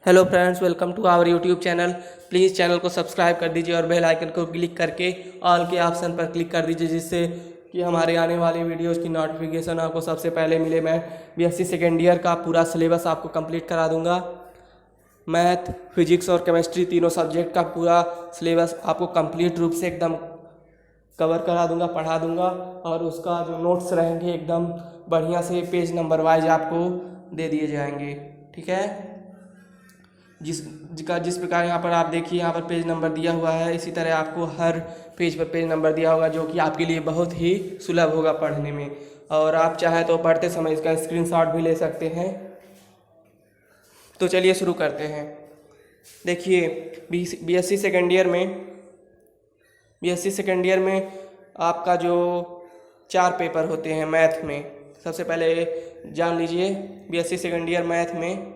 Hello friends, welcome to our YouTube channel. Please channel को subscribe कर दीजिए और बेल आइकन को क्लिक करके ऑल के ऑप्शन पर क्लिक कर दीजिए, जिससे कि हमारे आने वाली वीडियोज़ की नोटिफिकेशन आपको सबसे पहले मिले। मैं बीएससी सेकेंड ईयर का पूरा सिलेबस आपको कंप्लीट करा दूंगा। मैथ, फिजिक्स और केमिस्ट्री तीनों सब्जेक्ट का पूरा सिलेबस आपको कंप्लीट रूप से एकदम कवर करा दूंगा, पढ़ा दूंगा। और उसका जो नोट्स रहेंगे एकदम बढ़िया से पेज नंबर वाइज आपको दे दिए जाएंगे। ठीक है। जिस प्रकार यहाँ पर आप देखिए, यहाँ पर पेज नंबर दिया हुआ है, इसी तरह आपको हर पेज पर पेज नंबर दिया होगा, जो कि आपके लिए बहुत ही सुलभ होगा पढ़ने में। और आप चाहे तो पढ़ते समय इसका स्क्रीनशॉट भी ले सकते हैं। तो चलिए शुरू करते हैं। देखिए, बीएससी सेकेंड ईयर में आपका जो 4 पेपर होते हैं मैथ में। सबसे पहले जान लीजिए, बीएससी सेकेंड ईयर मैथ में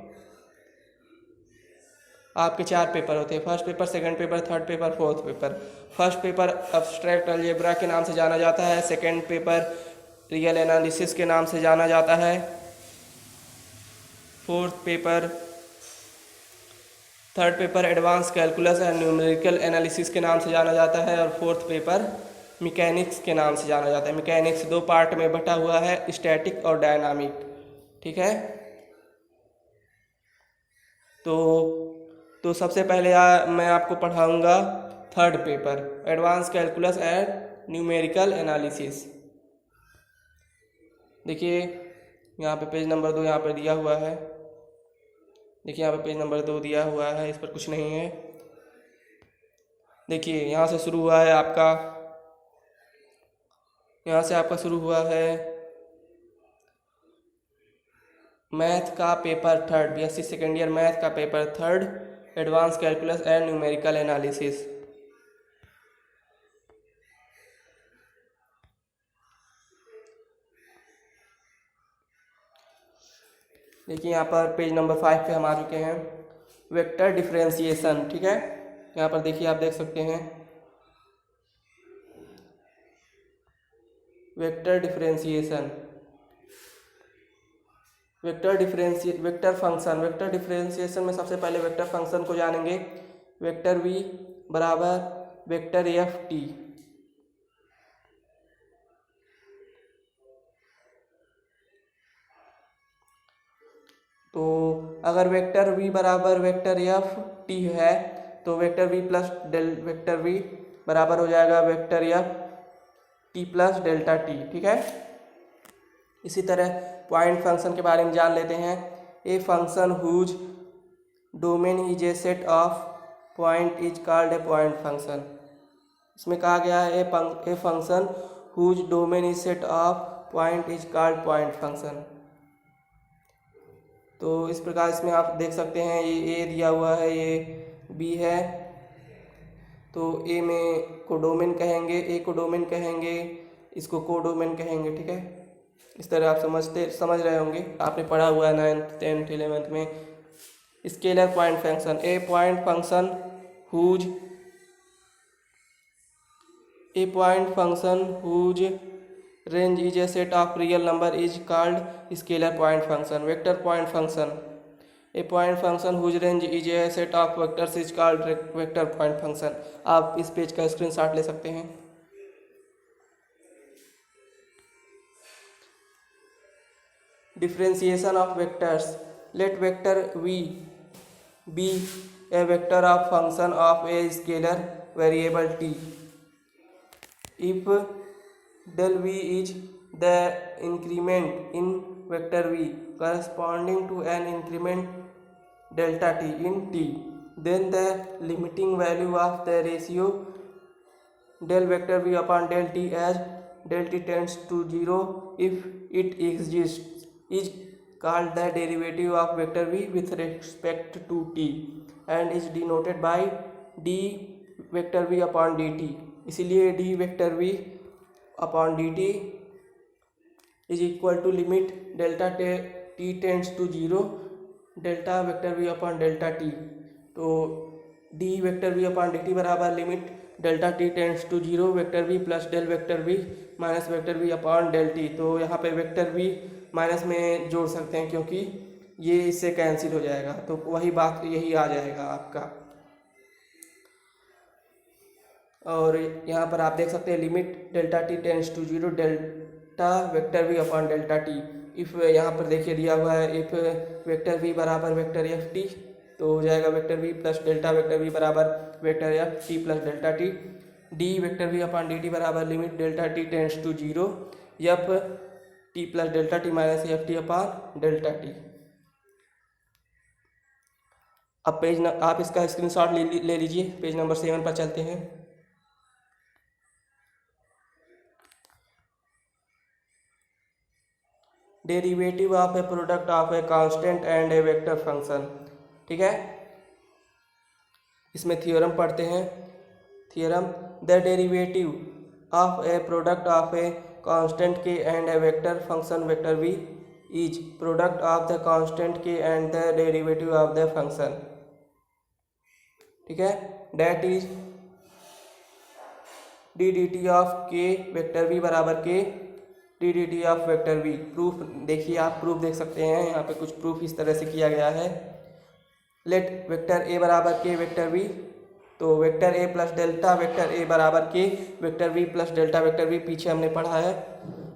आपके 4 पेपर होते हैं। First paper, second paper, third paper, fourth paper. First paper abstract algebra के नाम से जाना जाता है। सेकंड पेपर रियल एनालिसिस के नाम से जाना जाता है। Third paper advance calculus and numerical analysis के नाम से जाना जाता है। और फोर्थ पेपर मैकेनिक्स के नाम से जाना जाता है। मैकेनिक्स 2 पार्ट में बटा हुआ है, स्टैटिक और डायनामिक। ठीक है। तो सबसे पहले मैं आपको पढ़ाऊंगा third paper advance calculus and numerical analysis. देखिए, यहाँ पे पेज नंबर 2 यहाँ पे दिया हुआ है। देखिए, यहाँ पे पेज नंबर 2 दिया हुआ है, इस पर कुछ नहीं है। देखिए, यहाँ से शुरू हुआ है आपका, यहाँ से आपका शुरू हुआ है मैथ का paper third, BSc second year math का paper third, advance calculus and numerical analysis. देखिए, यहाँ पर पेज नंबर 5 पे हम आ चुके हैं। Vector differentiation. ठीक है, यहाँ पर देखिए, आप देख सकते हैं vector differentiation. Vector function. Vector differentiation में सबसे पहले वेक्टर फंक्शन को जानेंगे। वेक्टर v बराबर वेक्टर एफ टी। तो अगर वेक्टर v बराबर वेक्टर एफ टी है, तो vector v plus vector v बराबर हो जाएगा vector F T plus delta T. ठीक है। इसी तरह पॉइंट फंक्शन के बारे में जान लेते हैं। A function whose domain is a set of point is called a point function. इसमें कहा गया है a function whose domain is set of point is called point function. तो इस प्रकार इसमें आप देख सकते हैं, ये ए दिया हुआ है, ये बी है। तो ए में कोडोमेन कहेंगे, ए कोडोमेन कहेंगे, इसको कोडोमेन कहेंगे। ठीक है। इस तरह आप समझ रहे होंगे, आपने पढ़ा हुआ है 9th 10th 11th में। Scalar point function. A point function whose range is a set of real number is called scalar point function. Vector point function. A point function whose range is a set of vectors is called vector point function. आप इस page का screenshot ले सकते हैं। Differentiation of vectors. Let vector v be a vector of function of a scalar variable t. If del v is the increment in vector v corresponding to an increment delta t in t, then the limiting value of the ratio del vector v upon del t as del t tends to 0 if it exists is called the derivative of vector v with respect to t and is denoted by d vector v upon dt. इसीलिए d vector v upon dt is equal to limit delta t tends to 0 delta vector v upon delta t। तो d vector v upon dt बराबर limit delta T tends to 0 vector v plus del vector v minus vector v upon del T. तो यहाँ पे vector v minus में जोड़ सकते हैं, क्योंकि ये इससे कैंसिल हो जाएगा, तो वही बात यही आ जाएगा आपका। और यहाँ पर आप देख सकते हैं limit delta T tends to zero delta vector V upon delta T. If यहाँ पर देखिए दिया हुआ है इफ़ वेक्टर वी बराबर वेक्टर एफ टी, तो हो जाएगा vector V plus delta vector V बराबर vector F T plus delta T. D vector V upon D T बराबर limit delta T tends to zero F T plus delta T minus F T upon delta T. अब आप इसका screenshot ले लीजिए। Page number 7 पर चलते हैं। Derivative of a product of a constant and a vector function. ठीक है, इसमें थ्योरम पढ़ते हैं। Theorem, the derivative of a product of a constant K and a vector function vector V is product of the constant K and the derivative of the function. ठीक है, that is D D T of K vector V बराबर K D D T of vector V. Proof देखिए, आप proof देख सकते हैं, यहाँ पे कुछ प्रूफ इस तरह से किया गया है। लेट वेक्टर ए बराबर के वेक्टर वी, तो वेक्टर ए प्लस डेल्टा वेक्टर ए बराबर K vector V plus delta vector V पीछे हमने पढ़ा है।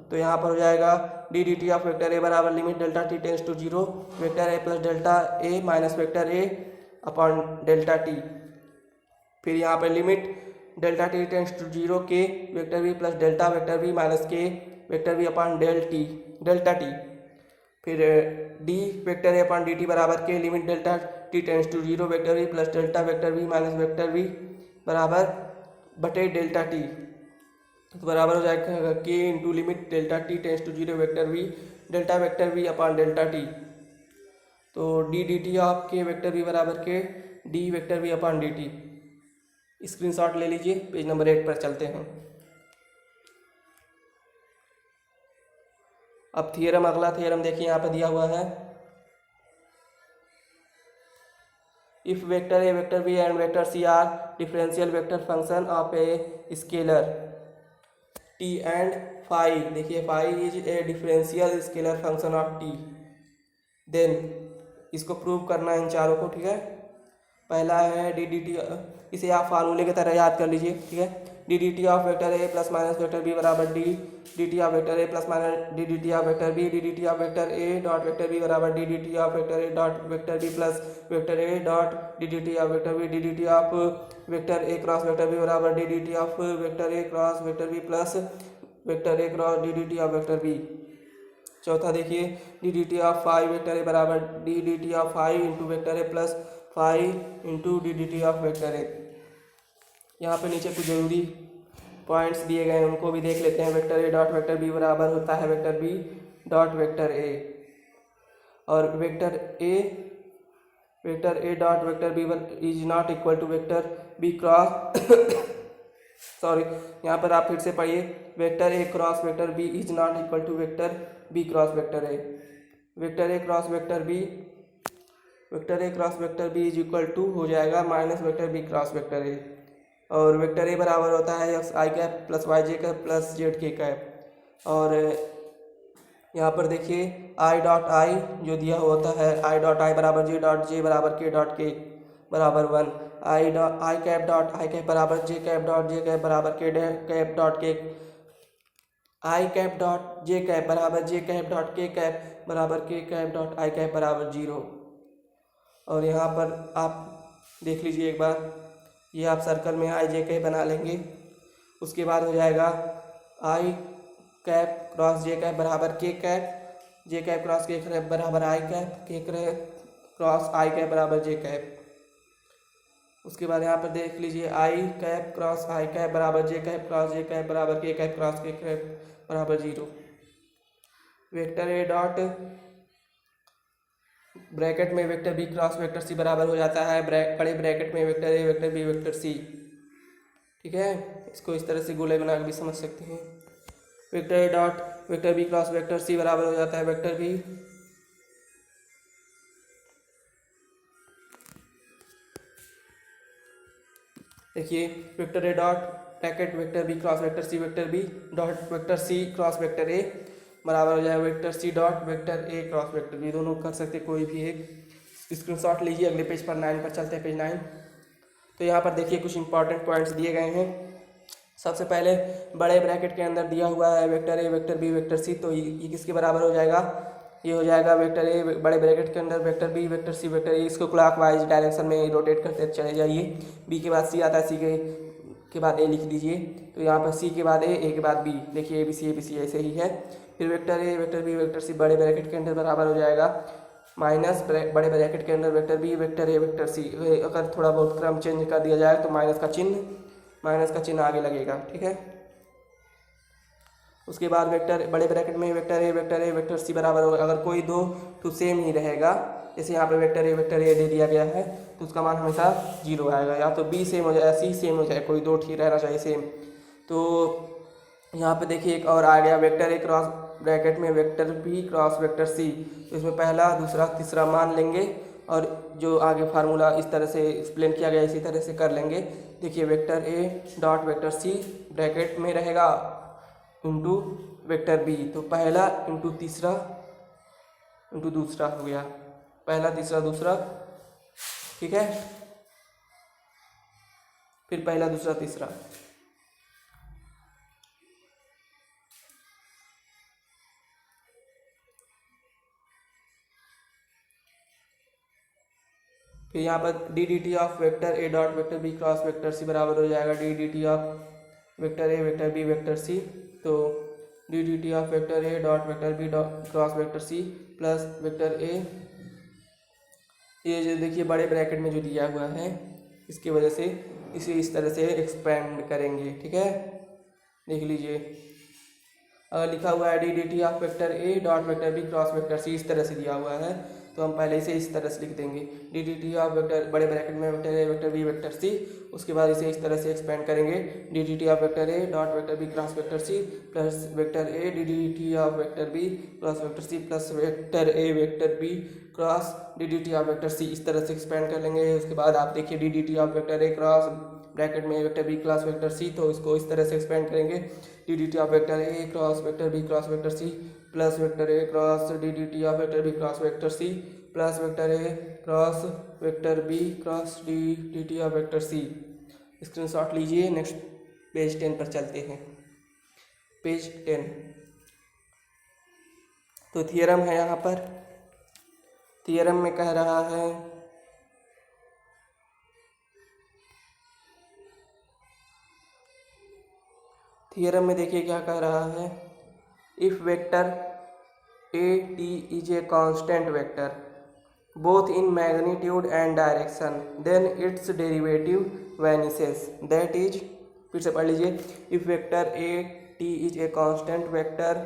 तो यहाँ पर हो जाएगा D D T of vector ए बराबर limit delta T tends to zero vector A plus delta A minus vector A upon delta T. फिर यहाँ पर limit delta T tends to zero K vector V plus delta vector V minus K vector V upon delta T. फिर D vector ए upon D T बराबर K limit delta T tends to zero vector V plus delta vector V minus vector V बराबर बटे delta T, तो बराबर हो जाएगा K into limit delta T tends to zero vector V upon delta T. तो D D T of K vector V बराबर K D vector V upon D T. Screenshot ले लीजिए। पेज नंबर 8 पर चलते हैं। अब थियरम, अगला theorem देखिए यहाँ पर दिया हुआ है। If vector A vector B and vector C are differential vector function of a scalar T and phi, देखिए phi is a differential scalar function of T, then इसको प्रूव करना है इन चारों को। ठीक है, पहला है डी डी टी, इसे आप फार्मूले की तरह याद कर लीजिए। ठीक है, D D T of vector A plus minus vector B बराबर D D T of vector A plus minus D D T of vector B D D T of vector A dot vector B बराबर D D T of vector A dot vector B plus vector A dot D D T of vector B D D T of vector A cross vector B बराबर D D T of vector A cross vector B plus vector A cross D D T of vector B. चौथा देखिए, D D T of five vector ए बराबर D D T of five into vector A plus five into D D T of vector A. यहाँ पे नीचे कुछ जरूरी points दिए गए हैं, उनको भी देख लेते हैं। वेक्टर ए डॉट वेक्टर बी बराबर होता है वेक्टर बी डॉट वेक्टर ए, और vector A dot vector B is not equal to vector B cross sorry, यहाँ पर आप फिर से पढ़िए। Vector A cross vector B is not equal to vector B cross vector A. Vector A cross vector B is equal to हो जाएगा minus vector B cross vector ए, और vector ए बराबर होता है एक्स आई कैप प्लस वाई जे cap plus Z के cap. और यहाँ पर देखिए आई डॉट आई जो दिया होता है, आई डॉट आई बराबर जे बराबर के बराबर 1, i cap dot I cap बराबर जे कैप बराबर के कैप डॉट के, आई कैप डॉट जे कैप बराबर J cap dot k cap बराबर K cap dot I cap बराबर 0। और यहाँ पर आप देख लीजिए एक बार, ये आप सर्कल में आई जे कैप बना लेंगे। उसके बाद हो जाएगा I cap cross J cap बराबर K cap, J cap cross K cap बराबर I cap, K cross I cap बराबर जे कैप। उसके बाद यहाँ पर देख लीजिए I cap cross I cap बराबर J cap cross J cap बराबर K cap cross K cap बराबर 0। वेक्टर ए डॉट ब्रैकेट में vector B cross vector C बराबर हो जाता है बड़े ब्रैकेट में वेक्टर ए वेक्टर बी वेक्टर सी। ठीक है, इसको इस तरह से गोले बना के भी समझ सकते हैं। वेक्टर ए dot vector B cross vector C बराबर हो जाता है वेक्टर बी देखिए वेक्टर ए dot bracket vector B cross vector C B dot vector C cross vector ए बराबर हो जाएगा वेक्टर सी डॉट वेक्टर ए क्रॉस वेक्टर बी। दोनों कर सकते कोई भी एक। स्क्रीनशॉट लीजिए। अगले पेज पर 9 पर चलते हैं, पेज 9। तो यहाँ पर देखिए कुछ इंपॉर्टेंट पॉइंट्स दिए गए हैं। सबसे पहले बड़े ब्रैकेट के अंदर दिया हुआ है वेक्टर ए वेक्टर बी वेक्टर सी, तो ये किसके बराबर हो जाएगा? ये हो जाएगा वेक्टर ए बड़े ब्रैकेट के अंदर vector B vector C vector A. इसको क्लॉकवाइज डायरेक्शन में रोटेट करते चले जाइए। बी के बाद सी आता है, सी के बाद ए लिख दीजिए। तो यहाँ पर सी के बाद ए के बाद बी, देखिए ए बी सी ऐसे ही है। फिर वेक्टर ए वेक्टर बी वेक्टर सी बड़े ब्रैकेट के अंदर बराबर हो जाएगा माइनस बड़े ब्रैकेट के अंदर वेक्टर बी वेक्टर ए वेक्टर सी। अगर थोड़ा बहुत क्रम चेंज कर दिया जाए तो माइनस का चिन्ह आगे लगेगा, ठीक है। उसके बाद वेक्टर बड़े ब्रैकेट में वेक्टर ए वेक्टर सी बराबर होगा, अगर कोई दो तो सेम ही रहेगा। जैसे यहाँ पे वेक्टर ए दे दिया गया है तो उसका मान हमेशा 0 आएगा। या तो बी सेम हो जाए सी सेम हो जाए, कोई दो ठीक रहना चाहिए सेम। तो यहाँ पे देखिए एक और आ गया वेक्टर ए क्रॉस ब्रैकेट में vector B cross vector C. तो इसमें पहला दूसरा तीसरा मान लेंगे और जो आगे फार्मूला इस तरह से एक्सप्लेन किया गया इसी तरह से कर लेंगे। देखिए वेक्टर ए डॉट वेक्टर सी ब्रैकेट में रहेगा इंटू वेक्टर बी। तो पहला इंटू तीसरा इंटू दूसरा हो गया, पहला तीसरा दूसरा, ठीक है। फिर पहला दूसरा तीसरा, फिर यहाँ पर D D T of vector A dot vector B cross vector C बराबर हो जाएगा D D T of vector A vector B vector C. तो D D T of vector A dot vector B dot cross vector C plus vector A, ये जो देखिए बड़े bracket में जो दिया हुआ है इसकी वजह से इसे इस तरह से एक्सपेंड करेंगे, ठीक है। देख लीजिए अगर लिखा हुआ है D D T of vector A dot vector B cross vector C इस तरह से दिया हुआ है तो हम पहले इसे इस तरह से लिख देंगे D D T of vector बड़े ब्रैकेट में वेक्टर ए वेक्टर बी वेक्टर सी। उसके बाद इसे इस तरह से एक्सपेंड करेंगे D D T of vector A dot vector B cross vector C plus vector A D D T of vector B cross vector C plus vector A vector B cross D D T of vector C. इस तरह से expand कर लेंगे। उसके बाद आप देखिए D D T of vector A cross bracket में vector B cross vector C, तो इसको इस तरह से एक्सपेंड करेंगे D D T of vector A cross vector B cross vector C plus vector A cross D D T of vector B cross vector C plus vector A cross vector B cross D D T of vector C. Screenshot लीजिए। Next page 10 पर चलते हैं, page 10। तो theorem है यहाँ पर। Theorem में कह रहा है थियरम में देखिए क्या कह रहा है, if vector A T is a constant vector both in magnitude and direction then its derivative vanishes that is, फिर से पढ़ लीजिए, if vector A T is a constant vector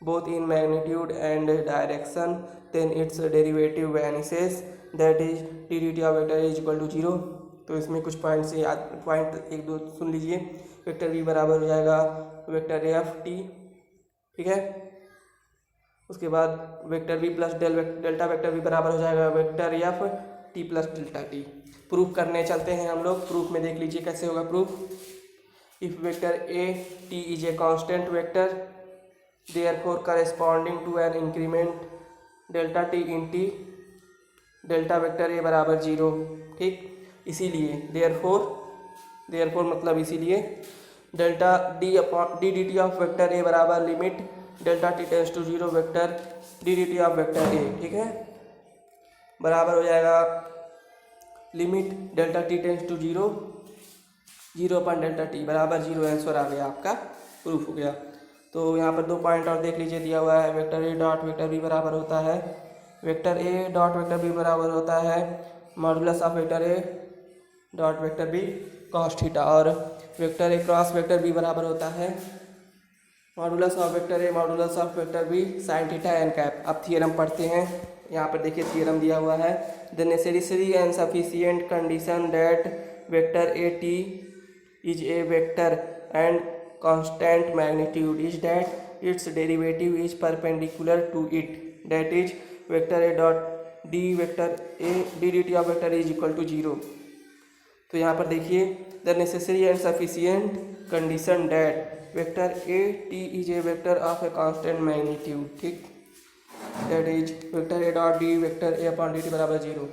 both in magnitude and direction then its derivative vanishes that is D D T of vector is equal to 0। तो इसमें कुछ point से point एक दो सुन लीजिए। वेक्टर बी बराबर हो जाएगा वेक्टर एफ टी, ठीक है। उसके बाद vector B plus delta vector B बराबर हो जाएगा vector F T plus delta T. Proof करने चलते हैं हम लोग। प्रूफ में देख लीजिए कैसे होगा proof. If vector A T is a constant vector therefore corresponding to an increment delta T in T delta vector ए बराबर 0, ठीक। इसीलिए देयरफॉर मतलब इसीलिए delta D D T of vector ए बराबर limit delta T tends to 0 vector D D T of vector ए, ठीक है, बराबर हो जाएगा limit delta T tends to 0 upon delta T बराबर 0। आंसर आ गया आपका, प्रूफ हो गया। तो यहाँ पर 2 पॉइंट और देख लीजिए। दिया हुआ है वेक्टर ए डॉट वेक्टर बी बराबर होता है वेक्टर ए डॉट वेक्टर बी बराबर होता है modulus of vector A dot vector B cos theta, और वेक्टर ए क्रॉस वेक्टर बी बराबर होता है modulus of vector A modulus of vector B sine theta N cap. अब थियरम पढ़ते हैं। यहाँ पर देखिए थियरम दिया हुआ है, the necessary and sufficient condition that vector A T is a vector and constant magnitude is that its derivative is perpendicular to it that is vector A dot D vector A D D T of vector is equal to 0। तो यहाँ पर देखिए the necessary and sufficient condition that vector A T is a vector of a constant magnitude, ठीक, that is vector A dot D vector A upon D T बराबर 0।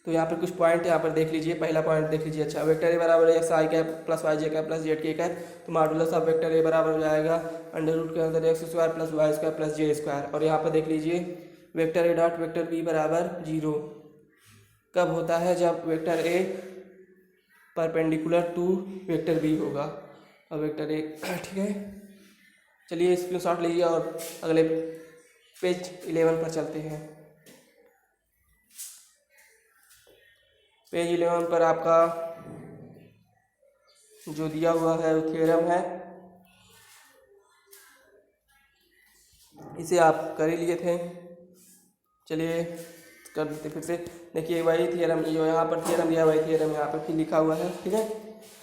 तो यहाँ पर कुछ पॉइंट यहाँ पर देख लीजिए। पहला पॉइंट देख लीजिए, अच्छा, वेक्टर ए बराबर एक्स आई कैप प्लस वाई जे कैप प्लस जेड के कैप, तो मॉडुलस ऑफ वेक्टर ए बराबर हो जाएगा अंडर रूट के अंदर x square plus Y square plus J square. और यहाँ पर देख लीजिए वेक्टर ए डॉट वेक्टर बी बराबर 0 कब होता है, जब vector A perpendicular to vector B होगा और वेक्टर ए, ठीक है। चलिए स्क्रीनशॉट लीजिए और अगले पेज 11 पर चलते हैं। पेज 11 पर आपका जो दिया हुआ है वो थ्योरम है, इसे आप कर ही लिए थे। चलिए कर देते फिर से। देखिए वही थ्योरम जो यहाँ पर थ्योरम दिया, वही थ्योरम यहाँ पर फिर लिखा हुआ है, ठीक है।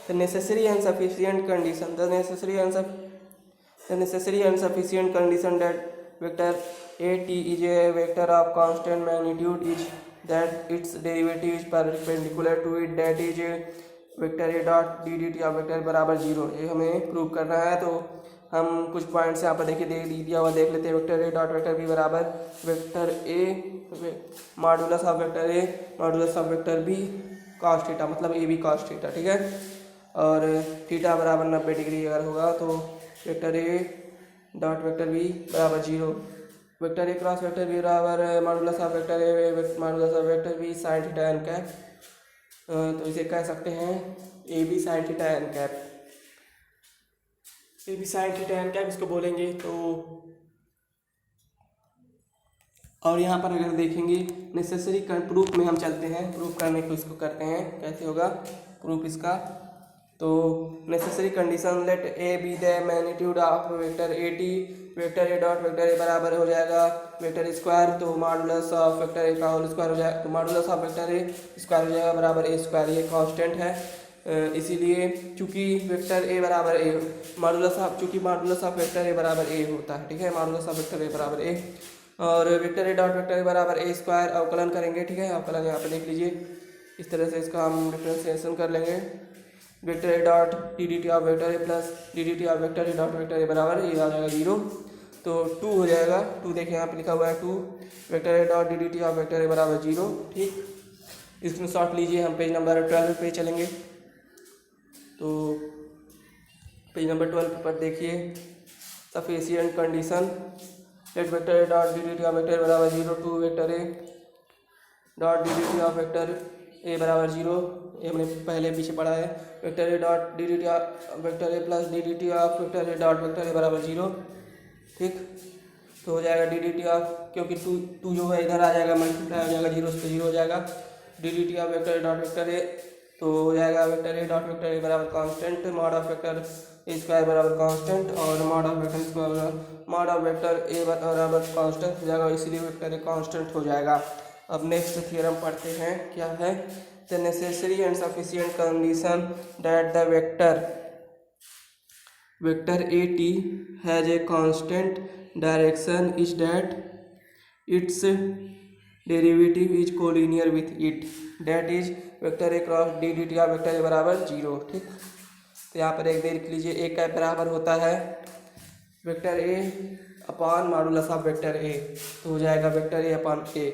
The necessary and sufficient condition, the necessary and sufficient condition that vector A T is a vector of constant magnitude is that its derivative is perpendicular to it, that is vector A dot D D T of vector बराबर 0। ये हमें prove करना है। तो हम कुछ points यहाँ पर देखिए दे दिया हुआ देख लेते हैं। वेक्टर ए डॉट वेक्टर बी बराबर vector A modulus of vector A modulus of vector B cos theta, मतलब ए बी कॉस थीटा, ठीक है। और थीटा बराबर 90 डिग्री अगर होगा तो वेक्टर ए डॉट वेक्टर बी बराबर 0। वेक्टर ए क्रॉस वेक्टर बी बराबर modulus of vector A modulus of vector B sine theta N cap. तो इसे कह सकते हैं A B sine theta N cap, A B sine theta N cap इसको बोलेंगे। तो और यहाँ पर अगर देखेंगे नेसेसरी प्रूफ में हम चलते हैं, प्रूफ करने को इसको करते हैं, कैसे होगा प्रूफ इसका। तो necessary condition let A be the magnitude of vector A T, vector A dot vector ए बराबर हो जाएगा वेक्टर स्क्वायर, तो मॉडुलस ऑफ वेक्टर ए का होल स्क्वायर हो जाएगा, तो modulus of vector A square हो जाएगा बराबर ए स्क्वायर, ये कांस्टेंट है। इसीलिए चूंकि वेक्टर ए बराबर ए मॉडुलस ऑफ, चूंकि मॉडुलस ऑफ वेक्टर ए बराबर ए होता है, ठीक है, मॉडुलस ऑफ वेक्टर ए बराबर ए, और वेक्टर ए डॉट वेक्टर ए बराबर ए स्क्वायर अवकलन करेंगे, ठीक है। अवकलन यहाँ पे देख लीजिए, इस तरह से इसका हम डिफ्रेंसिएशन कर लेंगे। Vector A dot D D T of vector A plus D D T of vector A dot vector ए बराबर ये आ जाएगा 0, तो 2 हो जाएगा। 2 देखिए यहाँ पे लिखा हुआ है 2, vector A dot D D T of vector ए बराबर 0, ठीक। इसमें शॉर्ट लीजिए, हम पेज नंबर 12 पे चलेंगे। तो पेज नंबर 12 पर देखिए sufficient condition let vector A dot D D T of vector ए बराबर 0 two vector A dot D D T of vector ए बराबर 0, ये हमने पहले पीछे पढ़ा है। Vector A dot D D T vector A plus D D T of vector A dot vector ए बराबर 0, ठीक। तो हो जाएगा डी डी टी ऑफ, क्योंकि टू जो है इधर आ जाएगा, मल्टीप्लाई हो जाएगा, 0 से 0 हो जाएगा। D D T of vector A dot vector ए, तो हो जाएगा वेक्टर ए डॉट वेक्टर ए बराबर constant, mod of vector A square बराबर कांस्टेंट, और mod of vector square mod of vector ए बराबर कांस्टेंट हो जाएगा, इसीलिए वेक्टर ए कांस्टेंट हो जाएगा। अब नेक्स्ट थ्योरम पढ़ते हैं, क्या है, the necessary and sufficient condition that the vector A T has a constant direction is that its derivative is collinear with it, that is vector A cross D D T of vector ए बराबर 0, ठीक। तो यहाँ पर एक देख लीजिए, ए का बराबर होता है vector A upon modulus of vector ए, तो हो जाएगा वेक्टर ए अपॉन ए।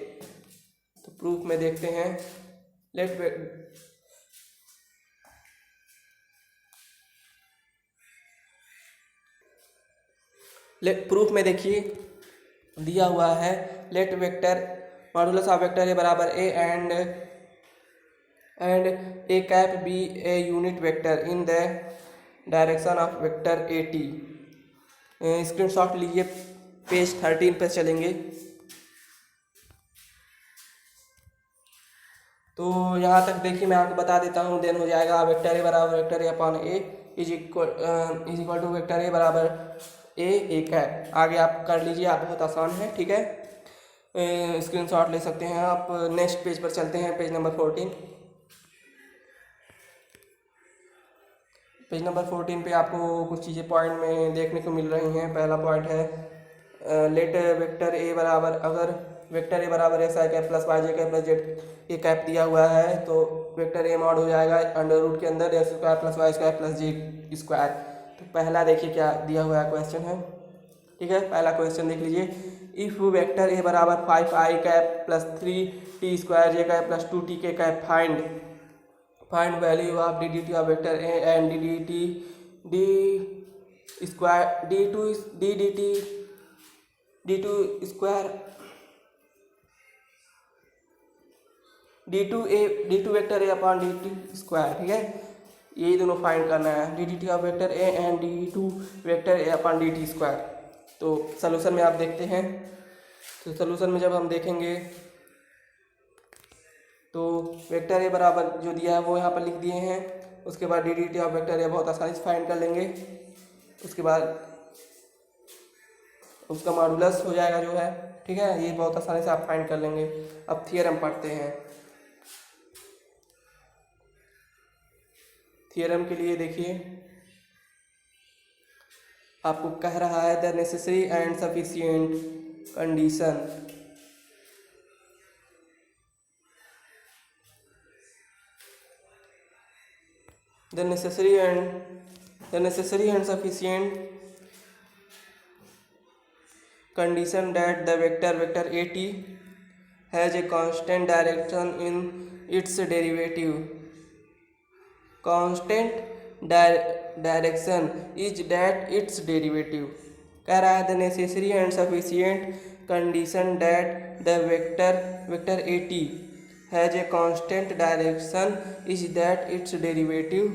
तो प्रूफ में देखते हैं, प्रूफ में देखिए दिया हुआ है let vector modulus of vector ए बराबर A and A cap be a unit vector in the direction of vector A T. Screenshot लीजिए, पेज 13 पर चलेंगे। तो यहाँ तक देखिए मैं आपको बता देता हूँ, देन हो जाएगा वेक्टर ए बराबर vector A upon A is equal to vector ए बराबर ए कैप। आगे आप कर लीजिए, आप बहुत आसान है, ठीक है। स्क्रीनशॉट ले सकते हैं आप। नेक्स्ट पेज पर चलते हैं, पेज नंबर 14। पेज नंबर 14 पे आपको कुछ चीज़ें पॉइंट में देखने को मिल रही हैं। पहला पॉइंट है लेट वेक्टर ए बराबर, अगर वेक्टर ए बराबर x I cap plus Y J cap plus Z A cap दिया हुआ है, तो वेक्टर ए मॉड हो जाएगा अंडर रूट के अंदर x square plus Y square plus Z square. तो पहला देखिए क्या दिया हुआ है क्वेश्चन है, ठीक है। पहला क्वेश्चन देख लीजिए, इफ वेक्टर ए बराबर 5 I cap plus 3 T square J cap plus 2 T के cap find value of D D T of vector A and D D T D square D D T D two square D two vector A upon D T square, ठीक है। ये दोनों find करना है, D D T of vector A and D two vector A upon D T square. तो solution में आप देखते हैं, तो सलूशन में जब हम देखेंगे तो वेक्टर ए बराबर जो दिया है वो यहाँ पर लिख दिए हैं, उसके बाद D D T of vector ए बहुत आसानी से फाइंड कर लेंगे, उसके बाद उसका मॉडुलस हो जाएगा जो है, ठीक है। ये बहुत आसानी से आप फाइंड कर लेंगे। अब थियरम पढ़ते हैं। थियरम के लिए देखिए, आपको कह रहा है the necessary and sufficient condition, the necessary and sufficient condition that the vector at has a constant direction in its derivative. Constant direction is that its derivative. कह रहा है the necessary and sufficient condition that the vector at has a constant direction is that its derivative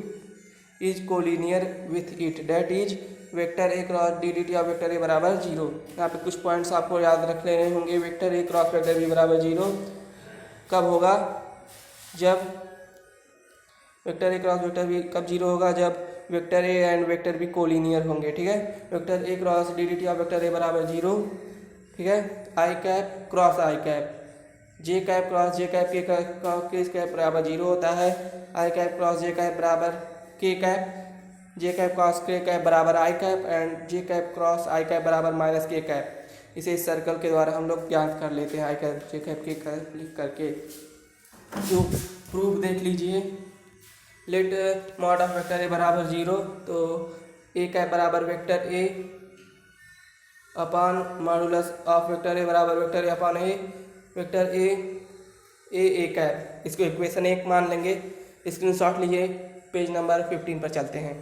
is collinear with it, that is vector A cross D D T of vector ए बराबर 0। यहाँ पे कुछ points आपको याद रख लेने होंगे। Vector ए cross vector B बराबर 0 कब होगा, जब वेक्टर ए क्रॉस वेक्टर बी कब 0 होगा, जब vector A and vector B collinear होंगे, ठीक है। Vector A cross D D T of vector ए बराबर 0, ठीक है। आई cap cross I cap J cap cross J cap K cap बराबर 0 होता है। आई कैप क्रॉस जे कैप बराबर K cap, J cap cross K cap बराबर I cap and J cap cross I cap बराबर minus K cap. इसे इस circle के द्वारा हम लोग ज्ञात कर लेते हैं, I cap J cap K cap लिख करके। जो प्रूफ देख लीजिए, लेट मॉड ऑफ वेक्टर ए बराबर 0, तो ए कैप बराबर vector A upon modulus of vector ए बराबर vector A upon A vector A cap. इसको इक्वेशन 1 मान लेंगे। स्क्रीनशॉट लीजिए, पेज नंबर 15 पर चलते हैं।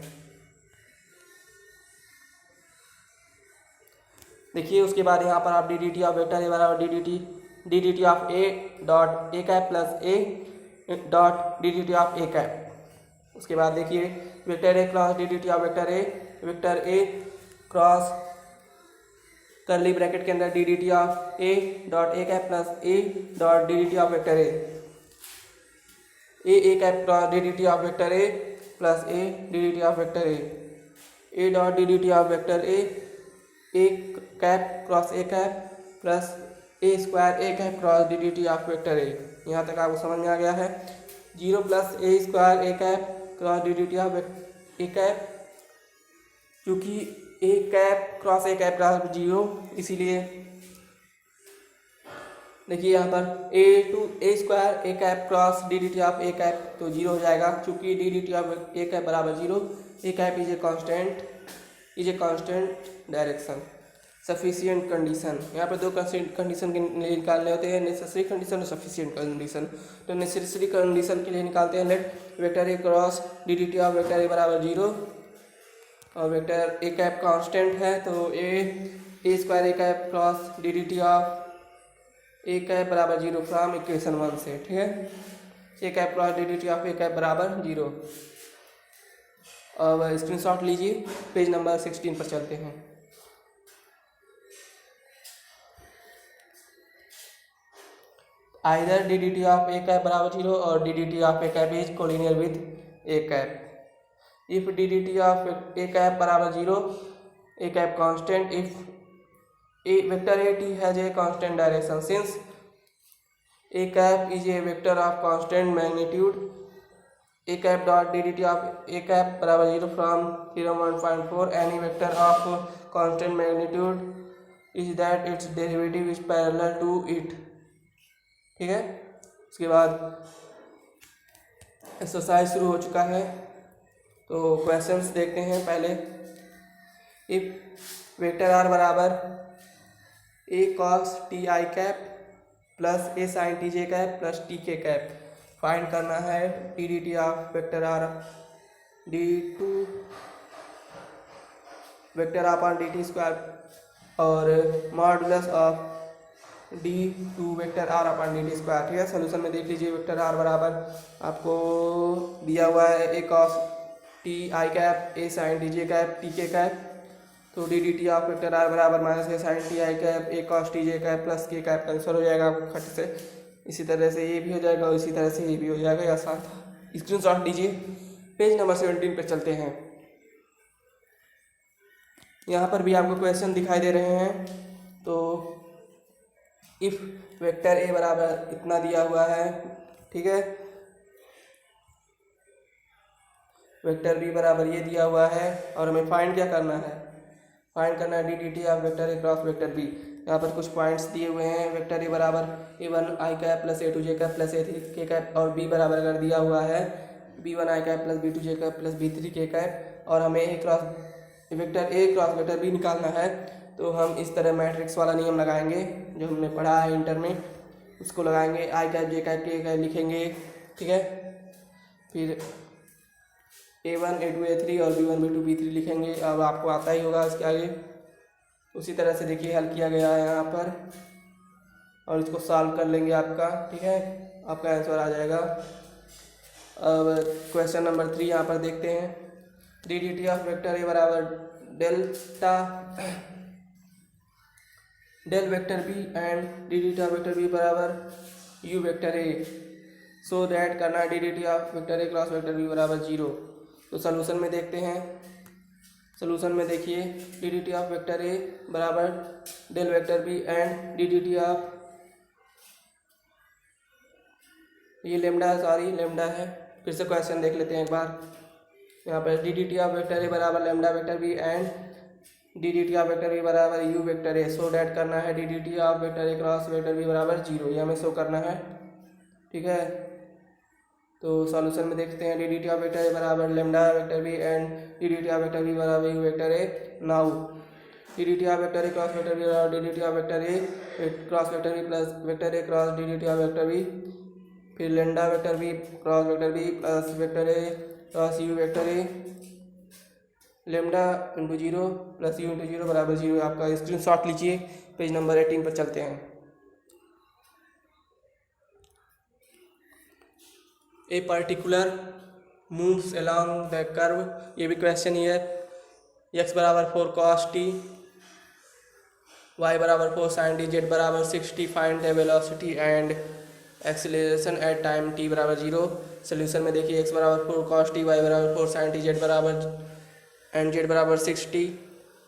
देखिए उसके बाद यहाँ पर आप D D T of vector ए बराबर D D T of A dot A cap plus A dot D D T of A cap. उसके बाद देखिए vector A cross D D T of vector A cross curly bracket के अंदर D D T of A dot A cap plus A dot D D T of vector A cap cross D D T of vector A plus A D D T of vector A dot D D T of vector A cap cross A cap plus A square a cap cross D D T of vector A. यहाँ तक आपको समझ में आ गया है। 0 plus A square a cap cross D D T of A cap, क्योंकि ए cap cross ए cap बराबर 0, इसीलिए देखिए यहाँ पर ए square a cap cross D D T of A cap तो 0 हो जाएगा, क्योंकि d D T of A cap बराबर 0। A cap is a constant direction. Sufficient condition, यहाँ पर 2 कंडीशन के लिए निकालने होते हैं, नेसेसरी कंडीशन और सफिशिएंट कंडीशन। तो नेसेसरी कंडीशन के लिए निकालते हैं, let vector A cross D D T of vector ए बराबर 0 और वेक्टर ए कैप कांस्टेंट है, तो a square a cap cross D D T of A cap बराबर 0 फ्रॉम इक्वेशन 1 से, ठीक है। A cap cross D D T of A cap बराबर 0। अब स्क्रीनशॉट लीजिए, पेज नंबर 16 पर चलते हैं। Either d D T of A cap बराबर 0 और d D T of A cap is collinear with a cap. If d D T of A cap बराबर 0, a cap constant, if a vector at has a constant direction, since a cap is a vector of constant magnitude, a cap dot ddt of a cap बराबर 0 from theorem 1.4, any vector of constant magnitude is that its derivative is parallel to it. ठीक है, उसके बाद exercise शुरू हो चुका है, तो क्वेश्चंस देखते हैं पहले। इफ वेक्टर आर बराबर a cos t I cap plus a sine t j cap plus t के कैप, फाइंड करना है D D T of vector r d two vector upon D T square और modulus of d two vector r upon D T square. ठीक है, solution में देख लीजिए। Vector are बराबर आपको दिया हुआ है a cos t I cap a sine t j cap t के कैप, तो D D T of vector are बराबर minus a sine t I cap a cos t j cap plus k cap cancel हो जाएगा आपको खट से। इसी तरह से ये भी हो जाएगा और इसी तरह से ये भी हो जाएगा। आसान था, स्क्रीनशॉट लीजिए। पेज नंबर 17 पे चलते हैं। यहाँ पर भी आपको क्वेश्चन दिखाई दे रहे हैं। तो इफ वेक्टर ए बराबर इतना दिया हुआ है, ठीक है, वेक्टर बी बराबर ये दिया हुआ है और हमें फाइंड क्या करना है, फाइंड करना है D D T of vector A cross vector B. यहाँ पर कुछ पॉइंट्स दिए हुए हैं। वेक्टर ए बराबर a one i cap plus a two j cap plus a three k cap और बी बराबर अगर दिया हुआ है b one i cap plus b two j cap plus b three k cap, और हमें a cross vector A cross vector b निकालना है, तो हम इस तरह मैट्रिक्स वाला नियम लगाएंगे जो हमने पढ़ा है इंटर में, उसको लगाएंगे। आई cap J cap K cap लिखेंगे, ठीक है, फिर A1 A2 A3 और B1 B2 B3 लिखेंगे। अब आपको आता ही होगा इसके आगे। उसी तरह से देखिए हल किया गया है यहाँ पर, और इसको सॉल्व कर लेंगे आपका, ठीक है, आपका आंसर आ जाएगा। अब क्वेश्चन नंबर 3 यहाँ पर देखते हैं। D D T of vector ए बराबर delta del vector B and D D T of vector B बराबर u vector a, so that करना d D T of vector A cross vector B बराबर 0। तो solution में देखते हैं। Solution में देखिए D D T of vector ए बराबर del vector B and D D T of, ये लेमडा है, सॉरी लेमडा है। फिर से क्वेश्चन देख लेते हैं एक बार। यहाँ पर D D T of vector ए बराबर lambda vector B and D D T of vector B बराबर u vector a, so that करना है D D T of vector A cross vector B बराबर 0, ये हमें शो करना है, ठीक है। तो सॉल्यूशन में देखते हैं। D D T of vector ए बराबर lambda vector B and D D T of vector B बराबर u vector a. Now d D T of vector A cross vector B बराबर D D T of vector A cross vector B plus vector A cross D D T of vector b, फिर lambda vector B cross vector B plus vector A cross u vector a, lambda into 0 plus you into 0 बराबर 0। आपका screenshot लीजिए। Page number 18 पर चलते हैं। A particular moves along the curve, ये भी question ही है। एक्स बराबर 4 cos t, वाई बराबर 4 sin t, जेड बराबर 60, find the velocity and acceleration at time t बराबर 0। सोल्यूशन में देखिए एक्स बराबर 4 cos t, वाई बराबर 4 sin t, जेड बराबर एंड जेड बराबर 60।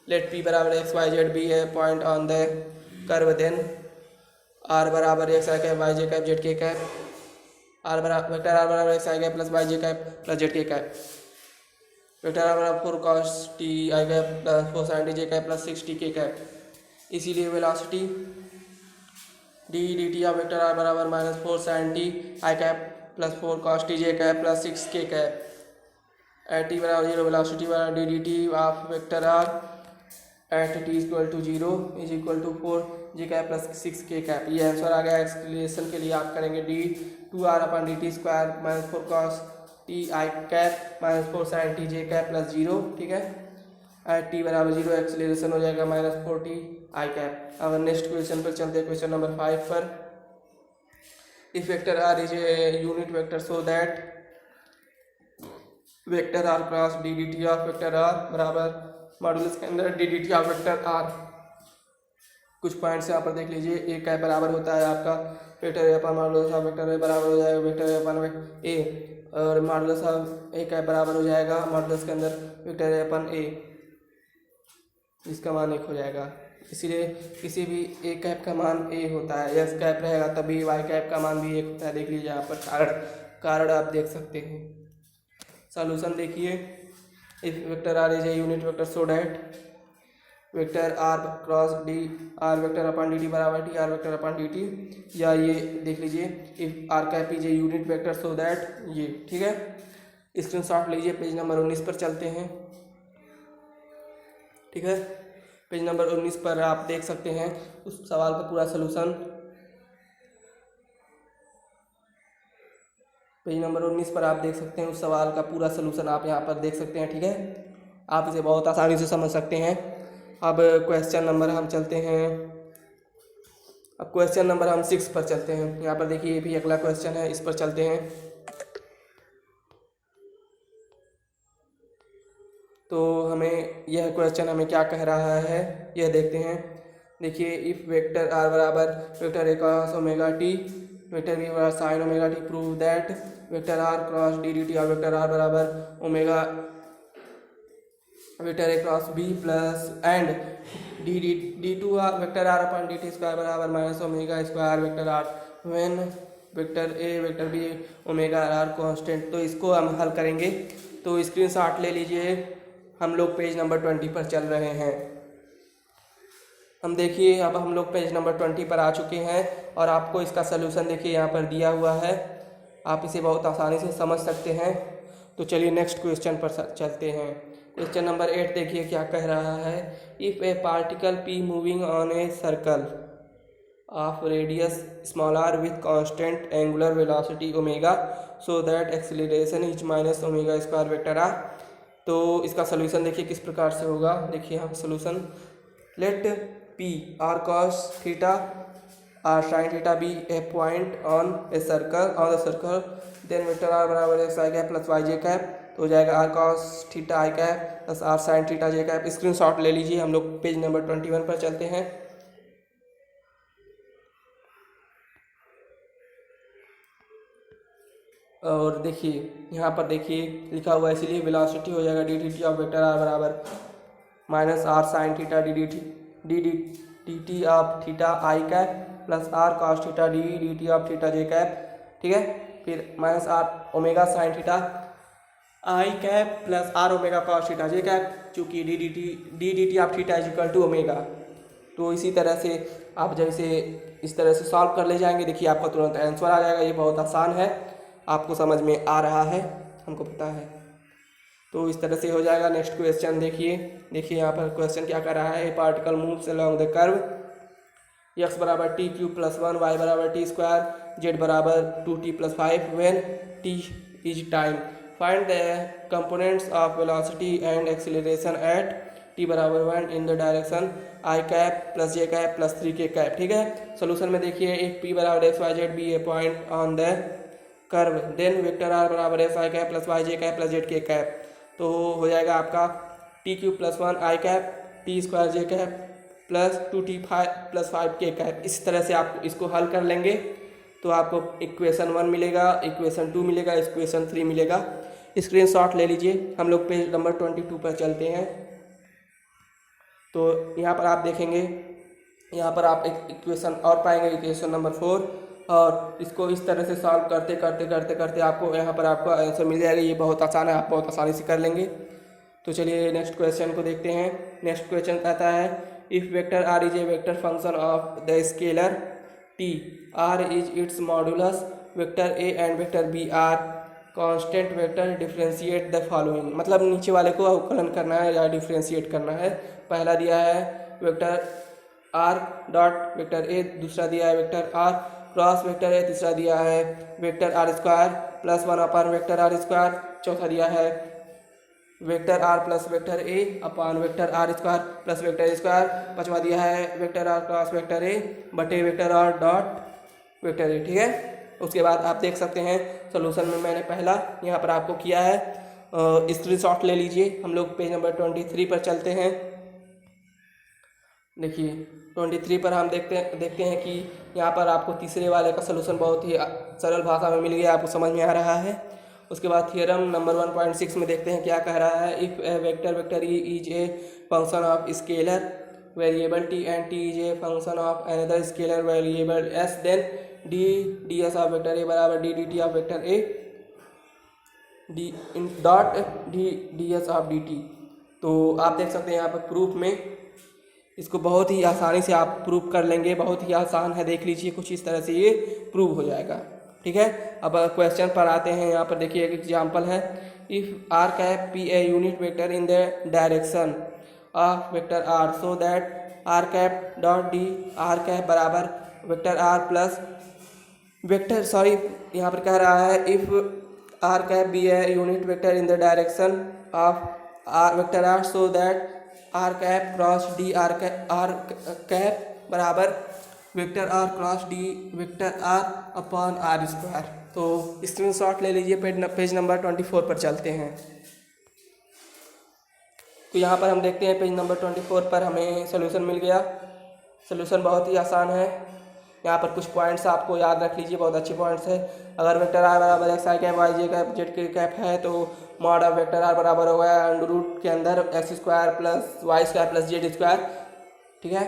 लेट p बराबर एक्स वाई जेड बी है point on the curve, then r बराबर एक्स आई कैप वाई जे कैप जेड के कैप, आर बराबर वेक्टर आर बराबर एक्स आई कैप प्लस वाई जे cap plus Z के cap, vector are बराबर 4 cos t I cap plus 4 sin t J cap plus 6 t K cap. इसीलिए velocity D D T of vector are बराबर minus 4 sin t I cap plus 4 cos t J cap plus 6 K cap at T बराबर 0। Velocity बराबर D D T of vector R at T equal to 0 is equal to 4 J cap plus 6 K cap. ये answer आ गया। Explanation के लिए आप करेंगे D 2r upon D T square minus 4 cos T I cap minus 4 sin t J cap plus 0, ठीक है, eight T बराबर 0। Acceleration हो जाएगा माइनस 4 टी आई कैप। अब नेक्स्ट क्वेश्चन पर चलते हैं, क्वेश्चन नंबर 5 पर। If vector R is a unit vector so that vector are cross D D T of vector are बराबर मॉडुलस के अंदर D D T of vector R. कुछ points यहाँ पर देख लीजिए। ए कैप बराबर होता है आपका vector A upon modulus of vector ए बराबर हो जाएगा वेक्टर ए अपन ए, और मॉडुलस ऑफ ए कैप बराबर हो जाएगा मॉडुलस के अंदर वेक्टर ए अपन ए, इसका मान 1 हो जाएगा। इसीलिए किसी भी ए कैप का मान ए होता है, एस कैप रहेगा तभी वाई कैप का मान भी 1 होता है। देख लीजिए यहाँ पर कारण आप देख सकते हैं। सॉल्यूशन देखिए। If vector R is a unit vector so that vector are cross D R vector upon D T बराबर T R vector upon D T, या ये देख लीजिए if R cap is a unit vector so that ये, ठीक है। Screenshot लीजिए। Page number 19 पर चलते हैं, ठीक है। पेज नंबर 19 पर आप देख सकते हैं उस सवाल का पूरा सलूशन। पेज नंबर 19 पर आप देख सकते हैं उस सवाल का पूरा सलूशन आप यहाँ पर देख सकते हैं, ठीक है। आप इसे बहुत आसानी से समझ सकते हैं। अब क्वेश्चन नंबर हम चलते हैं, अब क्वेश्चन नंबर हम 6 पर चलते हैं। यहाँ पर देखिए ये भी अगला क्वेश्चन है, इस पर चलते हैं। तो हमें यह क्वेश्चन हमें क्या कह रहा है यह देखते हैं। देखिए इफ वेक्टर आर बराबर वेक्टर ए cross omega t vector B बराबर sine omega t, prove that vector are cross D D t और वेक्टर आर बराबर omega vector A cross b plus and D two r vector r upon D T square बराबर minus omega square vector r when vector A vector b omega r constant. तो इसको हम हल करेंगे। तो screenshot ले लीजिए। हम लोग पेज नंबर 20 पर चल रहे हैं। हम देखिए अब हम लोग पेज नंबर 20 पर आ चुके हैं और आपको इसका सलूशन देखिए यहाँ पर दिया हुआ है। आप इसे बहुत आसानी से समझ सकते हैं। तो चलिए नेक्स्ट क्वेश्चन पर चलते हैं। क्वेश्चन नंबर 8 देखिए क्या कह रहा है। If a particle P moving on a circle of radius small R with constant angular velocity omega so that acceleration is minus omega square vector are. तो इसका सलूशन देखिए किस प्रकार से होगा। देखिए यहाँ solution, let P R cos theta R sign theta be a point on a circle on the circle then vector are बराबर एक्स आई कैप प्लस वाई जे कैप। तो हो जाएगा आर कॉस थीटा आई cap plus R sign theta जे cap. Screenshot ले लीजिए। हम लोग page number 21 पर चलते हैं। और देखिए यहाँ पर देखिए लिखा हुआ है, इसीलिए वेलोसिटी हो जाएगा D D T of vector are बराबर minus r sign theta d T of theta I cap plus r cos theta d T of theta J cap, ठीक है। फिर minus r omega sine theta आई cap plus r omega cos theta जे cap, चूँकि d D T of theta is equal to omega. तो इसी तरह से आप जैसे इस तरह से सॉल्व कर ले जाएंगे, देखिए आपका तुरंत आंसर आ जाएगा। ये बहुत आसान है, आपको समझ में आ रहा है, हमको पता है। तो इस तरह से हो जाएगा। नेक्स्ट क्वेश्चन देखिए यहाँ पर क्वेश्चन क्या कर रहा है। ए particle moves along the curve x बराबर टी क्यूब प्लस 1 वाई बराबर टी स्क्वायर जेड बराबर 2t plus 5 when T is time. Find the components of velocity and acceleration eight T बराबर 1 इन the direction I cap plus j cap plus 3 के cap, ठीक है। Solution में देखिए एक p बराबर x Y Z be a point on the curve then vector are बराबर s i cap plus Y J cap plus Z के cap. तो हो जाएगा आपका t cube plus 1 i cap t square J cap plus 2t plus 5 k cap. इस तरह से आप इसको हल कर लेंगे तो आपको इक्वेशन 1 मिलेगा, इक्वेशन 2 मिलेगा, इक्वेशन 3 मिलेगा। स्क्रीनशॉट ले लीजिए। हम लोग पेज नंबर 22 पर चलते हैं। तो यहाँ पर आप देखेंगे, यहाँ पर आप एक इक्वेशन और पाएंगे, इक्वेशन नंबर 4, और इसको इस तरह से सॉल्व करते करते आपको यहाँ पर आपका आंसर मिल जाएगा। ये बहुत आसान है, आप बहुत आसानी से कर लेंगे। तो चलिए नेक्स्ट क्वेश्चन को देखते हैं। नेक्स्ट क्वेश्चन कहता है if vector R is a vector function of the scalar T R is its modulus vector A and vector B are constant vector differentiate the following. मतलब नीचे वाले को अवकलन करना है या डिफ्रेंशिएट करना है। पहला दिया है vector r dot vector a, दूसरा दिया है vector are cross vector a, तीसरा दिया है vector r square plus 1 upon vector r square, चौथा दिया है vector r plus vector a upon vector r square plus vector square, पांचवा दिया है vector are cross vector a बटे वेक्टर आर डॉट वेक्टर ए, ठीक है। उसके बाद आप देख सकते हैं सोल्यूशन में मैंने पहला यहाँ पर आपको किया है। स्क्रीनशॉट ले लीजिए। हम लोग पेज नंबर 23 पर चलते हैं। देखिए 23 पर हम देखते हैं कि यहाँ पर आपको तीसरे वाले का सलूशन बहुत ही सरल भाषा में मिल गया, आपको समझ में आ रहा है। उसके बाद थियरम नंबर 1.6 में देखते हैं क्या कह रहा है। If a vector e is a function of scalar variable t and t is a function of another scalar variable s then d s of vector ए बराबर d T of vector A d dot d s of d t. तो आप देख सकते हैं यहाँ पर proof में इसको बहुत ही आसानी से आप प्रूव कर लेंगे, बहुत ही आसान है, देख लीजिए कुछ इस तरह से ये प्रूव हो जाएगा। ठीक है, अब क्वेश्चन पर आते हैं। यहाँ पर देखिए एक एग्जाम्पल है, if r cap be a unit vector in the direction of vector r so that r cap dot d r cap बराबर वेक्टर आर प्लस वेक्टर यहाँ पर कह रहा है if r cap be a unit vector in the direction of r vector r so that r cap cross D r cap बराबर vector are cross d vector r upon r square. तो screenshot ले लीजिए, page number 24 पर चलते हैं। तो यहाँ पर हम देखते हैं पेज नंबर 24 पर हमें सोल्यूशन मिल गया। सोल्यूशन बहुत ही आसान है। यहाँ पर कुछ पॉइंट्स आपको याद रख लीजिए, बहुत अच्छे पॉइंट्स है। अगर वेक्टर आर बराबर एक्स आई कैप वाई जे कैप जेड के कैप है तो मॉड ऑफ वेक्टर आर बराबर होगा अंडर रूट के अंदर x square plus Y square plus Z square. ठीक है,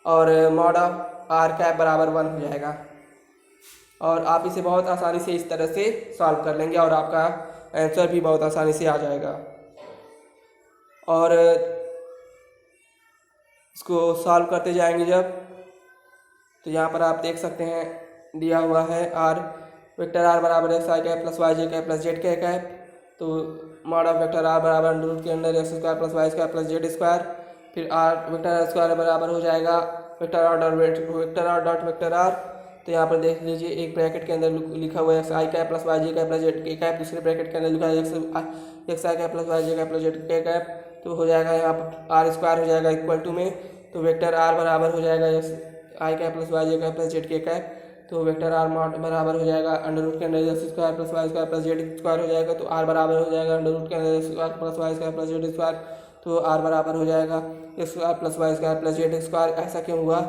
और मॉड ऑफ आर कैप बराबर 1 हो जाएगा। और आप इसे बहुत आसानी से इस तरह से सॉल्व कर लेंगे और आपका आंसर भी बहुत आसानी से आ जाएगा। और इसको सॉल्व करते जाएंगे जब, तो यहाँ पर आप देख सकते हैं दिया हुआ है आर वेक्टर आर बराबर एक्स आई कैप प्लस वाई जे कैप प्लस जेड के कैप। तो मॉड ऑफ वेक्टर आर बराबर अंडर रूट के अंदर x square plus Y square plus Z square. फिर आर वेक्टर आर स्क्वायर बराबर हो जाएगा vector r dot vector are. तो यहाँ पर देख लीजिए एक ब्रैकेट के अंदर लिखा हुआ है एक्स आई कैप प्लस वाई जे कैप प्लस जेड के कैप, दूसरे ब्रैकेट के अंदर लिखा है एक्स आई कैप प्लस वाई जे कैप प्लस जेड के कैप। तो हो जाएगा यहाँ पर आर स्क्वायर हो जाएगा इक्वल टू में, तो वेक्टर आर बराबर हो जाएगा एक्स आई कैप प्लस वाई जे कैप प्लस जेड के कैप। तो वेक्टर आर मॉड बराबर हो जाएगा अंडर रूट के अंदर x square plus Y square plus Z square हो जाएगा। तो आर बराबर हो जाएगा अंडर रूट के अंदर x square plus Y square plus Z square. तो आर बराबर हो जाएगा x square plus Y square plus Z square. ऐसा क्यों हुआ?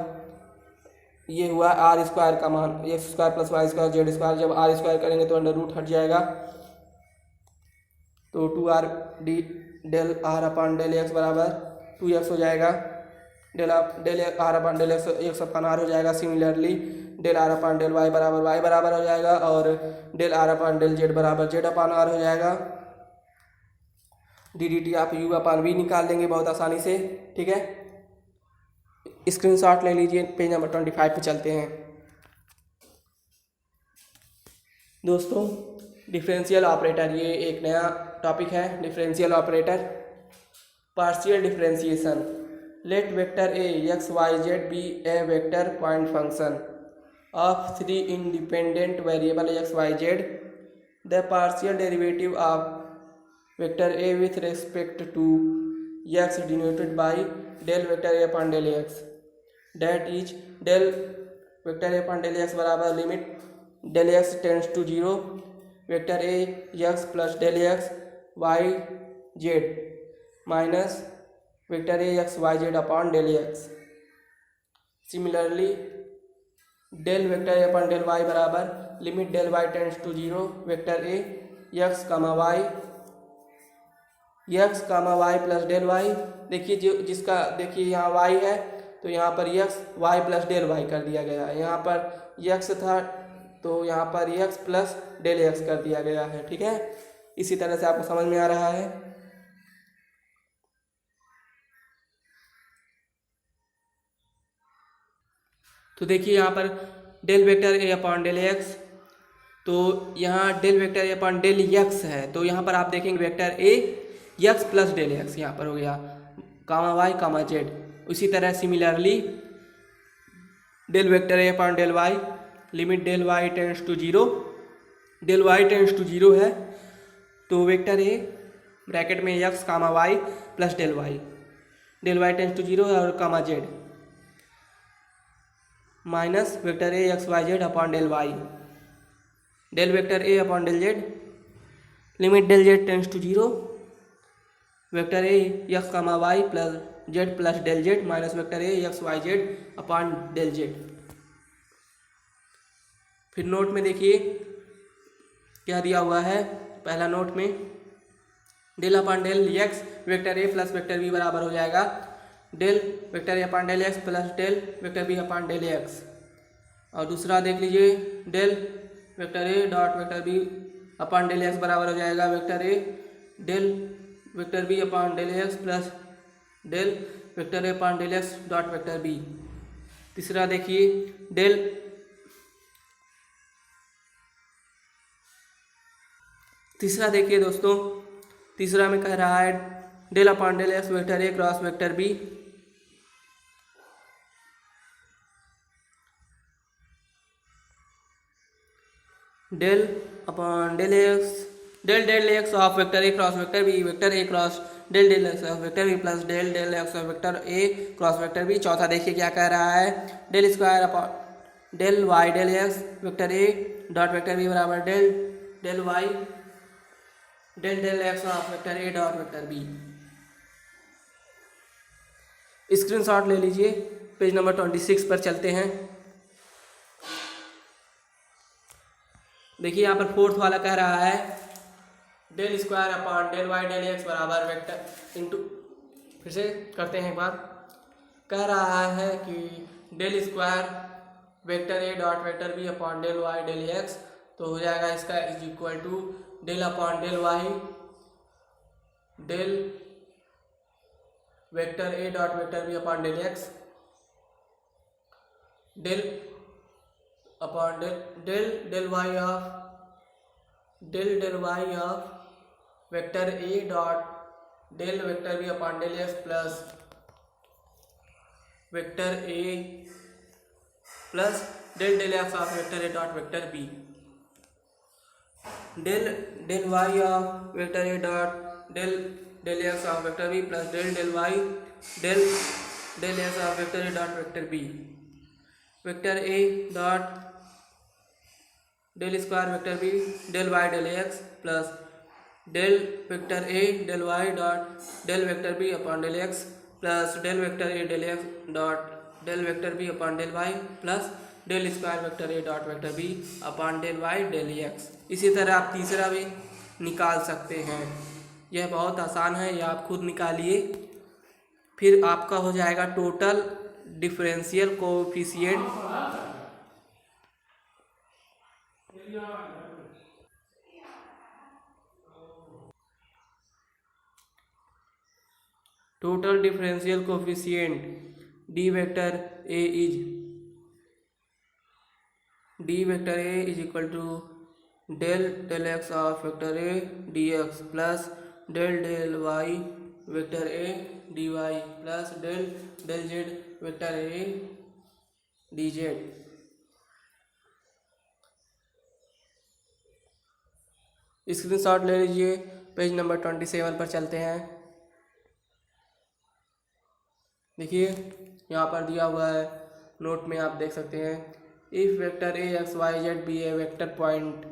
ये हुआ आर स्क्वायर का मान x square plus Y square z square. जब आर स्क्वायर करेंगे तो अंडर रूट हट जाएगा, तो 2r d del r upon del x बराबर 2x हो जाएगा। Del r upon del x upon r हो जाएगा। Similarly del r upon del y बराबर हो जाएगा, और del r upon del z बराबर जेड अपॉन आर हो जाएगा। डी आप यू अपॉन वी निकाल देंगे बहुत आसानी से। ठीक है, स्क्रीनशॉट ले लीजिए, पेज नंबर 25 पे चलते हैं। दोस्तों डिफरेंशियल ऑपरेटर, ये एक नया टॉपिक है। Differential operator, partial differentiation. Let vector a x Y Z be a vector point function of 3 independent variable x Y z. The partial derivative of vector a with respect to x denoted by del vector A upon del x, that is del vector A upon del x बराबर limit del x tends to 0 vector a x plus del x Y z minus vector a x Y z upon del x. Similarly del vector A upon del y बराबर limit del y tends to 0 vector a x comma y plus del y. देखिए जो जिसका देखिए यहाँ Y है तो यहाँ पर x y plus del y कर दिया गया है। यहाँ पर एक्स था तो यहाँ पर एक्स प्लस डेल एक्स कर दिया गया है। ठीक है, इसी तरह से आपको समझ में आ रहा है। तो देखिए यहाँ पर डेल वेक्टर ए अपॉन डेल एक्स, तो यहाँ डेल वेक्टर ए अपॉन डेल एक्स है, तो यहाँ पर आप देखेंगे vector a x plus del x यहाँ पर हो गया कामा वाई कामा जेड। उसी तरह similarly del vector A upon del y limit del y tends to 0, del y tends to 0 है तो वेक्टर ए ब्रैकेट में x comma y plus del y tends to 0 और comma z minus vector a x Y z upon del y del vector A upon del z limit del z tends to 0 vector a x comma y plus z plus del Z minus vector a x Y z upon del z. फिर note में देखिए क्या दिया हुआ है। पहला note में del upon del x vector ए plus vector B बराबर हो जाएगा डेल वेक्टर ए upon del x plus del vector b upon del x. और दूसरा देख लीजिए डेल वेक्टर ए dot vector b upon del x बराबर हो जाएगा vector a del vector b upon del x plus del vector A upon del x dot vector b. तीसरा देखिए तीसरा देखिए दोस्तों, तीसरा में कह रहा है del upon del x vector A cross vector b. Del upon del x of vector A cross vector B, vector A cross del x of vector B plus del x of vector A cross vector B. चौथा देखिए क्या कह रहा है, del square upon del y del x vector ए dot vector B बराबर del y del x of vector A dot vector b. Screenshot ले लीजिए। Page number 26 पर चलते हैं। देखिए यहाँ पर फोर्थ वाला कह रहा है del square upon del y del x बराबर वेक्टर इंटू, फिर से करते हैं एक बार। कह रहा है कि डेल स्क्वायर वेक्टर ए dot vector b upon del y del x, तो हो जाएगा इसका is equal to del upon del y del vector A dot vector b upon del x del upon del y of vector A dot del vector b upon del x plus vector A plus del x of vector A dot vector b. Del y of vector A dot del x of vector B plus del y del x of vector A dot vector B. Vector A dot del square vector b del y del x plus del vector a del y dot del vector b upon del x plus del vector a del x dot del vector b upon del y plus del square vector A dot vector b upon del y del x. इसी तरह आप तीसरा भी निकाल सकते हैं। यह बहुत आसान है, यह आप खुद निकालिए। फिर आपका हो जाएगा total differential coefficient d vector a is equal to del x of vector A d x plus del y vector A d y plus del z vector A d z. Screenshot ले लीजिए। Page number 27 पर चलते हैं। देखिए यहाँ पर दिया हुआ है, नोट में आप देख सकते हैं, if vector a x Y Z be a vector point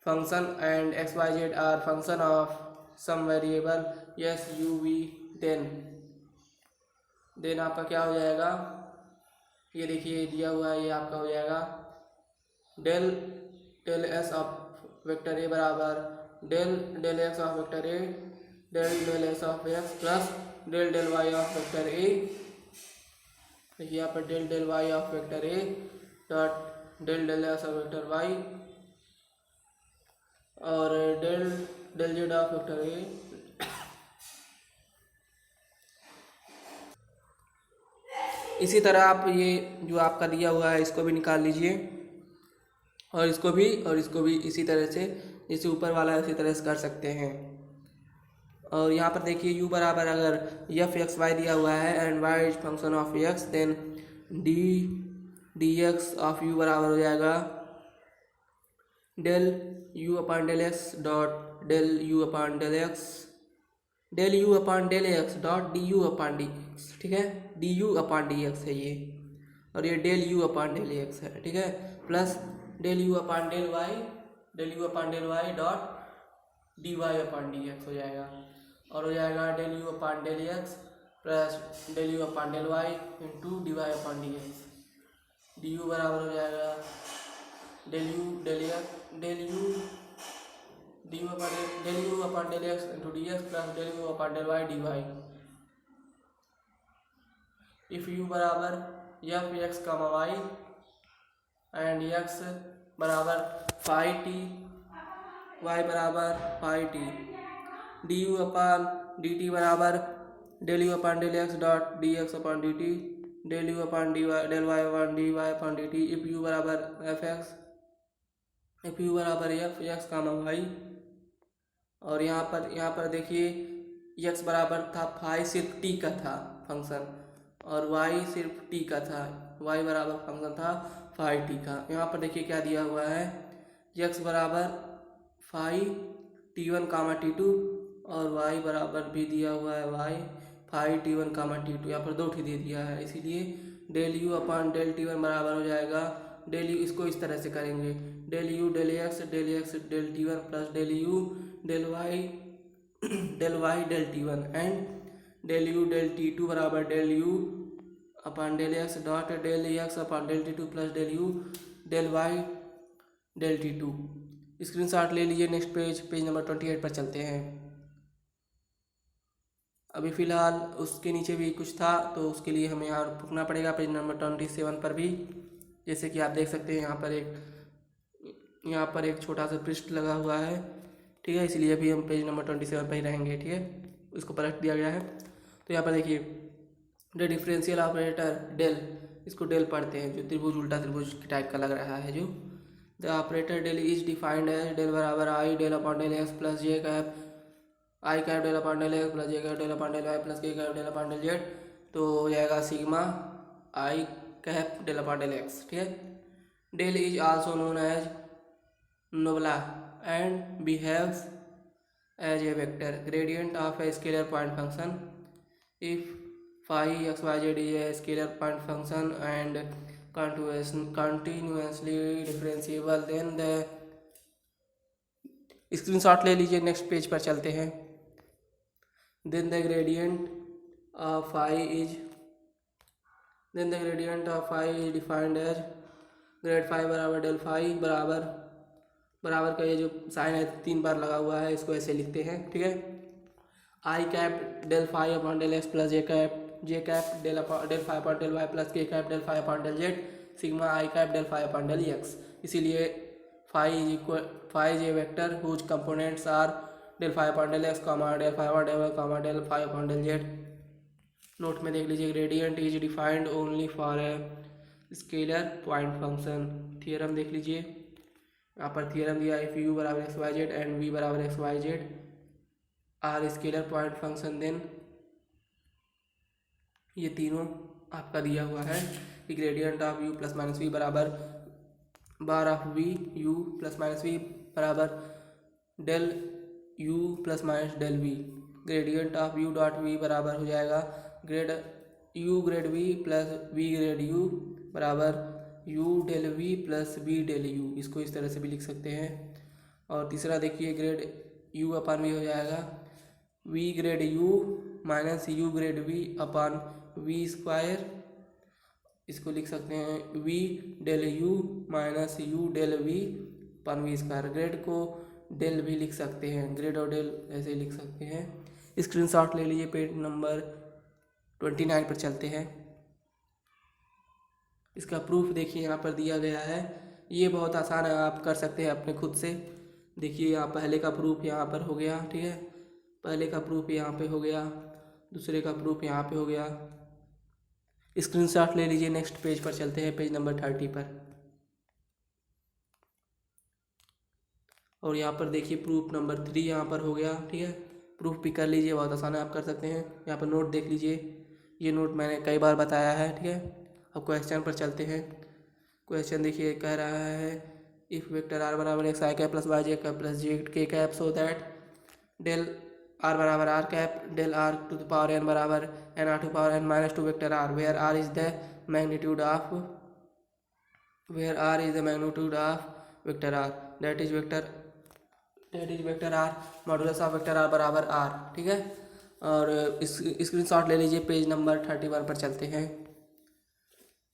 function and x Y z are function of some variable s u v then आपका क्या हो जाएगा, ये देखिए दिया हुआ है, ये आपका हो जाएगा डेल एस ऑफ वेक्टर ए बराबर del x of vector a del x of x plus del y of vector a. देखिए यहाँ पर del y of vector A dot del x of vector y और del z of vector a इसी तरह आप ये जो आपका दिया हुआ है इसको भी निकाल लीजिए और इसको भी इसी तरह से, जैसे ऊपर वाला है उसी तरह से कर सकते हैं। और यहाँ पर देखिए u बराबर अगर एफ एक्स वाई दिया हुआ है and y is function of x, then d x of u बराबर हो जाएगा del u upon del x dot del u upon del x dot d u upon d x. ठीक है, d u upon d x है ये, और ये del u upon del x है। ठीक है, plus del u upon del y dot d y upon d x हो जाएगा, और हो जाएगा del u upon del x plus del u upon del y into d y upon d x. D u बराबर हो जाएगा del u upon del x into d x plus del u upon del y d y. If u बराबर f x comma y and x बराबर phi t, y बराबर phi t, d u upon D T बराबर del u upon del x dot d x upon D t, del u upon d y del y upon d y upon D t, if u बराबर f x, if u बराबर f x comma y. और यहाँ पर देखिए x बराबर था phi, सिर्फ T का था फंक्शन, और वाई सिर्फ टी का था, वाई बराबर फंक्शन था फाई टी का। यहाँ पर देखिए क्या दिया हुआ है, एक्स बराबर फाई T1 कामा T2 और y बराबर भी दिया हुआ है y फाई T1 कामा T2, यहाँ पर दो ठी दे दिया है, इसीलिए del u upon del T1 बराबर हो जाएगा डेल यू, इसको इस तरह से करेंगे del u del x del T1 plus del u del y del T1 and del u del T2 बराबर del u upon del x dot del x upon del T2 plus del u del y del T2। Screenshot ले लीजिए। Next page number 28 पर चलते हैं। अभी फ़िलहाल उसके नीचे भी कुछ था तो उसके लिए हमें यहाँ रुकना पड़ेगा पेज नंबर 27 पर भी। जैसे कि आप देख सकते हैं यहाँ पर एक छोटा सा पृष्ठ लगा हुआ है, ठीक है, इसलिए अभी हम पेज नंबर 27 पर ही रहेंगे, ठीक है, इसको पलट दिया गया है। तो यहाँ पर देखिए द डिफरेंशियल ऑपरेटर डेल, इसको डेल पढ़ते हैं, जो त्रिभुज उल्टा त्रिभुज की टाइप का लग रहा है। जो the operator del is defined as del बराबर i del upon del x plus j cap i cap del upon del x plus j cap del upon del y plus k cap del upon del z, तो हो जाएगा sigma i cap del upon del x, ठीक है। Del is also known as nabla and behaves as a vector gradient of a scalar point function if phi xyz is a scalar point function and continuously differentiable, then the screenshot ले लीजिए। Next page पर चलते हैं। then the gradient of phi is defined as grade phi बराबर del phi बराबर का ये जो साइन है 3 बार लगा हुआ है, इसको ऐसे लिखते हैं, ठीक है। आई cap del phi upon del x plus j cap del phi upon del y plus k cap del phi upon del z sigma i cap del phi upon del x. इसीलिए phi is a vector whose components are del phi upon del x comma del phi upon del y comma del phi upon del z. Note में देख लीजिए gradient is defined only for A scalar point function. Theorem देख लीजिए, यहाँ पर theorem दिया if u बराबर x Y z and v बराबर x Y z are scalar point function, then ये तीनों आपका दिया हुआ है कि gradient of u plus minus v बराबर बार of v u plus minus v बराबर del u plus minus del v. Gradient of u dot v बराबर हो जाएगा grad u grade v plus v grade you बराबर u del v plus v del u, इसको इस तरह से भी लिख सकते हैं। और तीसरा देखिए ग्रेड यू अपॉन वी हो जाएगा v grade u minus u grade v upon v square, इसको लिख सकते हैं v del u minus u del v upon v square. Grade को डेल भी लिख सकते हैं, ग्रेड और डेल ऐसे लिख सकते हैं। स्क्रीनशॉट ले लीजिए। पेज नंबर 29 पर चलते हैं। इसका प्रूफ देखिए यहाँ पर दिया गया है, ये बहुत आसान है, आप कर सकते हैं अपने खुद से। देखिए यहाँ पहले का प्रूफ यहाँ पर हो गया, ठीक है, पहले का प्रूफ यहाँ पे हो गया, दूसरे का प्रूफ यहाँ पे हो गया। स्क्रीनशॉट ले लीजिए। नेक्स्ट पेज पर चलते हैं, पेज नंबर 30 पर। और यहाँ पर देखिए प्रूफ नंबर 3 यहाँ पर हो गया, ठीक है, प्रूफ भी कर लीजिए, बहुत आसान है, आप कर सकते हैं। यहाँ पर नोट देख लीजिए, ये नोट मैंने कई बार बताया है, ठीक है। अब क्वेश्चन पर चलते हैं। क्वेश्चन देखिए कह रहा है इफ वेक्टर आर बराबर x I cap plus Y J cap plus j k cap so that del r बराबर r cap del r to the power n बराबर n r to power n minus two vector r where r is the magnitude of vector r that is vector r modulus of vector are बराबर r, ठीक है। और इस screenshot ले लीजिए। Page number 31 पर चलते हैं।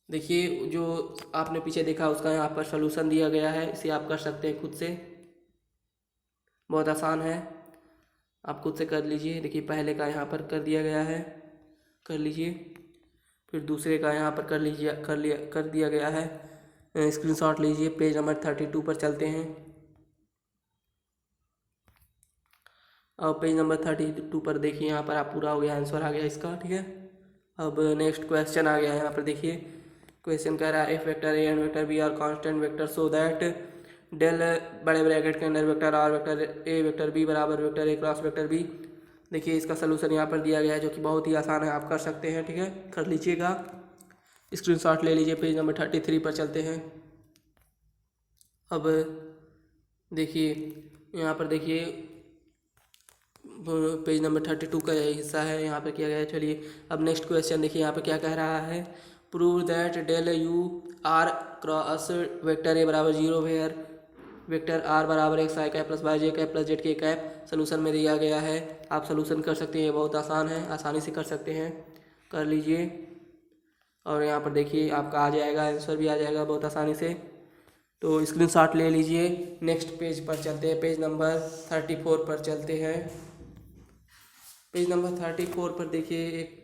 देखिए जो आपने पीछे देखा उसका यहाँ पर सॉल्यूशन दिया गया है, इसे आप कर सकते हैं खुद से, बहुत आसान है, आप खुद से कर लीजिए। देखिए पहले का यहाँ पर कर दिया गया है, कर लीजिए, फिर दूसरे का यहाँ पर कर दिया गया है। स्क्रीनशॉट लीजिए। पेज नंबर 32 पर चलते हैं। अब पेज नंबर 32 पर देखिए, यहाँ पर आप पूरा हो गया, आंसर आ गया इसका। ठीक है, अब नेक्स्ट क्वेश्चन आ गया है। यहाँ पर देखिए क्वेश्चन कह रहा है if vector A and vector B are constant vector so that del बड़े ब्रैकेट के अंदर वेक्टर आर वेक्टर ए वेक्टर बी बराबर वेक्टर ए क्रॉस वेक्टर बी। देखिए इसका सलूशन यहाँ पर दिया गया है, जो कि बहुत ही आसान है, आप कर सकते हैं। ठीक है, कर लीजिएगा, स्क्रीनशॉट ले लीजिए। पेज नंबर 33 पर चलते हैं। अब देखिए यहाँ पर देखिए पेज नंबर 32 का हिस्सा है, यहाँ पर किया गया है। चलिए अब नेक्स्ट क्वेश्चन देखिए, यहाँ पर क्या कह रहा है, prove that del u r cross vector ए बराबर 0 वेयर वेक्टर आर बराबर एक्स आई कैप प्लस वाई जे कैप प्लस जेड के कैप सलूशन में दिया गया है। आप सलूशन कर सकते हैं, बहुत आसान है, आसानी से कर सकते हैं, कर लीजिए। और यहाँ पर देखिए आपका आ जाएगा, आंसर भी आ जाएगा बहुत आसानी से। तो स्क्रीनशॉट ले लीजिए। नेक्स्ट पेज पर चलते हैं, पेज नंबर 34 पर चलते हैं। पेज नंबर 34 पर देखिए एक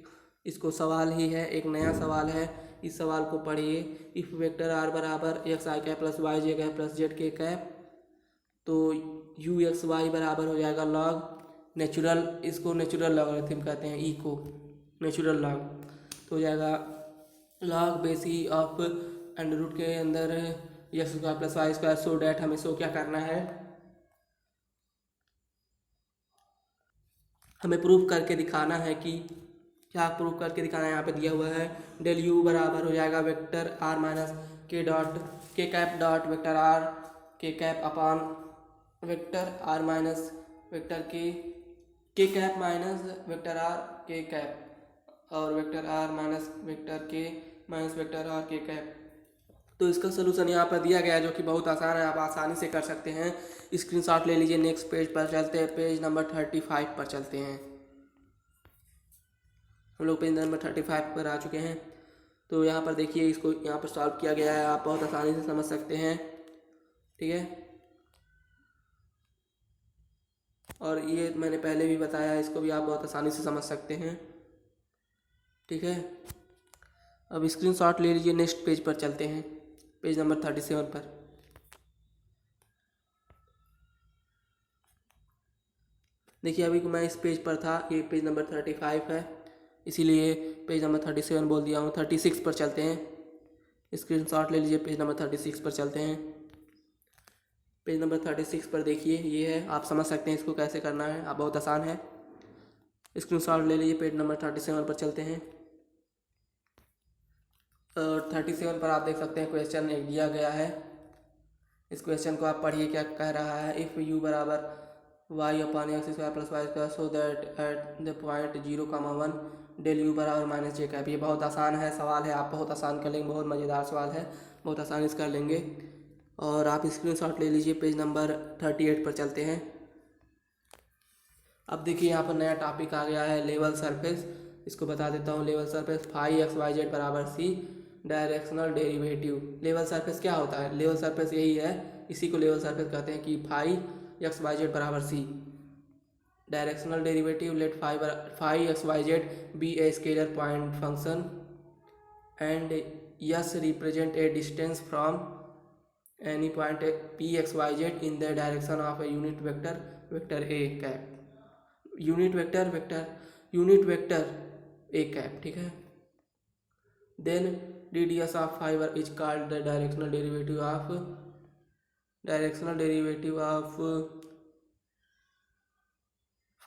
इसको सवाल ही है, एक नया सवाल है। इस सवाल को पढ़िए। इफ वेक्टर आर बराबर एक्स आई कैप प्लस वाई जे कैप प्लस जेड के कैप, तो यू एक्स वाई बराबर हो जाएगा लॉग नेचुरल, इसको नेचुरल लॉगरिथम कहते हैं, ई को नेचुरल लॉग, तो हो जाएगा लॉग बेसी ऑफ अंडर रूट के अंदर x square plus Y square. So that हमें शो क्या करना है, हमें प्रूफ करके दिखाना है कि क्या प्रूफ करके दिखाना है। यहाँ पे दिया हुआ है डेल यू बराबर हो जाएगा vector r minus k dot k cap dot vector r k cap upon vector r minus vector k cap minus vector r k cap और vector r minus vector k minus vector r k cap. तो इसका solution यहाँ पर दिया गया है, जो कि बहुत आसान है, आप आसानी से कर सकते हैं। स्क्रीनशॉट ले लीजिए। नेक्स्ट पेज पर चलते हैं, पेज नंबर 35 पर चलते हैं। हम लोग पेज नंबर 35 पर आ चुके हैं। तो यहाँ पर देखिए इसको यहाँ पर सॉल्व किया गया है, आप बहुत आसानी से समझ सकते हैं। ठीक है, और ये मैंने पहले भी बताया है, इसको भी आप बहुत आसानी से समझ सकते हैं। ठीक है, अब स्क्रीनशॉट ले लीजिए। नेक्स्ट पेज पर चलते हैं, पेज नंबर 37 पर। देखिए अभी मैं इस पेज पर था, ये पेज नंबर 35 है, इसीलिए पेज नंबर 37 बोल दिया हूँ। 36 पर चलते हैं, स्क्रीनशॉट ले लीजिए। पेज नंबर 36 पर चलते हैं। पेज नंबर 36 पर देखिए ये है, आप समझ सकते हैं इसको कैसे करना है, आप बहुत आसान है। स्क्रीनशॉट ले लीजिए। पेज नंबर 37 पर चलते हैं। और 37 पर आप देख सकते हैं क्वेश्चन एक दिया गया है। इस क्वेश्चन को आप पढ़िए, क्या कह रहा है। इफ़ यू बराबर y upon x square plus Y square so that at the point 0,1 del u बराबर माइनस जे कैप। ये बहुत आसान है सवाल है, आप बहुत आसान कर लेंगे, बहुत मज़ेदार सवाल है, बहुत आसानी से कर लेंगे। और आप स्क्रीनशॉट ले लीजिए। पेज नंबर 38 पर चलते हैं। अब देखिए यहाँ पर नया टॉपिक आ गया है, लेवल सरफेस। इसको बता देता हूँ। Level surface phi x Y z बराबर c directional derivative. Level surface क्या होता है, लेवल सरफेस यही है, इसी को लेवल सरफेस कहते हैं कि फाई एक्स वाई जेड बराबर c directional derivative let phi x Y Z be a scalar point function and s represent a distance from any point p x Y z in the direction of a unit vector vector A cap. Unit vector A cap. ठीक है, then d d s of phi is called the directional derivative of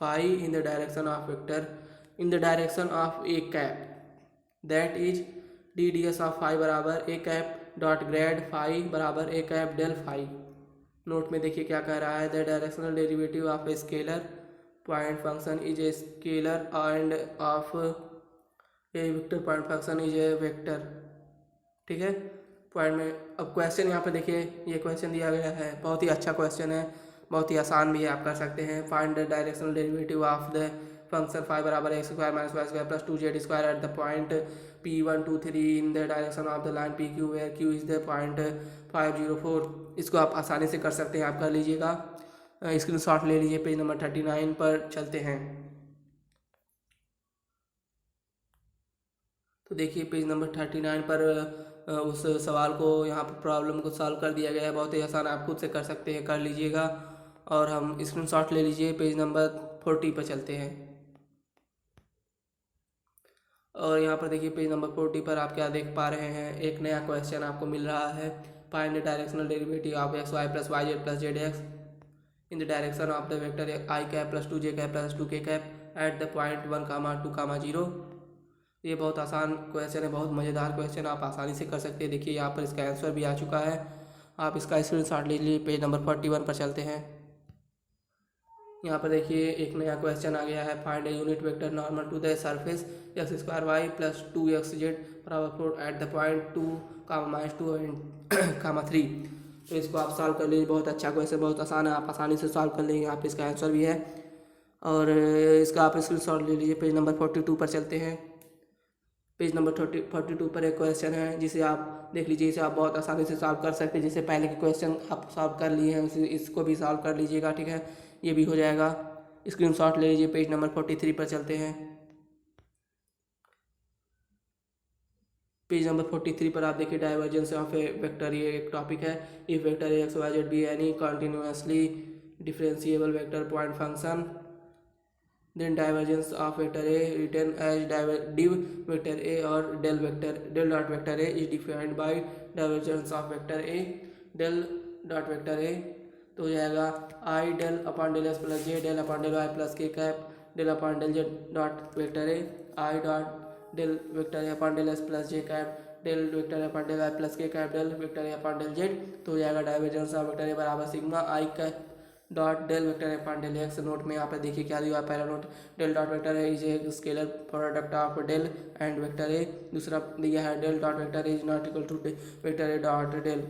phi in the direction of vector in the direction of a cap, that is ds of phi बराबर a cap dot grade phi बराबर a cap del phi। Note में देखिए क्या कह रहा है, the directional derivative of a scalar point function is a scalar end of a vector point function is a vector. ठीक है, पॉइंट में। अब क्वेश्चन यहाँ पे देखिए, ये क्वेश्चन दिया गया है, बहुत ही अच्छा क्वेश्चन है, बहुत ही आसान भी है, आप कर सकते हैं। Find the directional derivative of the function phi बराबर x square minus y square plus 2z square at the point P1 2 3 in the direction of the line PQ where Q is the point 504। इसको आप आसानी से कर सकते हैं, आप कर लीजिएगा। स्क्रीनशॉट ले लीजिए। पेज नंबर 39 पर चलते हैं। तो देखिए पेज नंबर 39 पर उस सवाल को, यहाँ पर प्रॉब्लम को सॉल्व कर दिया गया है, बहुत ही आसान, आप खुद से कर सकते हैं, कर लीजिएगा। और हम स्क्रीनशॉट ले लीजिए, पेज नंबर 40 पर चलते हैं। और यहाँ पर देखिए पेज नंबर 40 पर आप क्या देख पा रहे हैं, एक नया क्वेश्चन आपको मिल रहा है। Find the directional derivative of x y plus y z plus z x in the direction of the vector i cap plus 2j cap plus 2k cap at the point 1,2,0। ये बहुत आसान question है, बहुत मज़ेदार question, आप आसानी से कर सकते हैं। देखिए यहाँ पर इसका आंसर भी आ चुका है, आप इसका स्क्रीनशॉट ले लीजिए। पेज नंबर 41 पर चलते हैं। यहाँ पर देखिए एक नया क्वेश्चन आ गया है। Find a unit vector normal to the surface x square y plus 2xz बराबर 4 एट द पॉइंट 2, -2, 3। तो इसको आप सॉल्व कर लीजिए। बहुत अच्छा क्वेश्चन, बहुत आसान है, आप आसानी से सॉल्व कर लेंगे। आप इसका आंसर भी है और इसका आप स्क्रीनशॉट ले लीजिए। पेज नंबर 42 पर चलते हैं। पेज नंबर 42 पर एक क्वेश्चन है जिसे आप देख लीजिए, इसे आप बहुत आसानी से सॉल्व कर सकते हैं। जैसे पहले के क्वेश्चन आप सॉल्व कर लिए हैं, इसको भी सॉल्व कर लीजिएगा, ठीक है, ये भी हो जाएगा। स्क्रीनशॉट ले लीजिए। पेज नंबर 43 पर चलते हैं। पेज नंबर 43 पर आप देखिए डाइवर्जेंस ऑफ ए वेक्टर, ये एक टॉपिक है। If vector x Y Z be any continuously differentiable vector point function then divergence of vector a written as div vector ए और del dot vector a is defined by divergence of vector a del dot vector ए। तो हो जाएगा i del upon del s plus j del upon del y plus k cap del upon del z dot vector a i dot del vector A upon del s plus j cap del vector A upon del y plus k cap del vector A upon del z. तो हो जाएगा divergence of vector ए बराबर sigma i का dot del vector ए upon del x. Note में यहाँ पर देखिए क्या दिया, पहला note del dot vector a is a scalar product of del and vector a. दूसरा दिया है del dot vector a is not equal to vector A dot del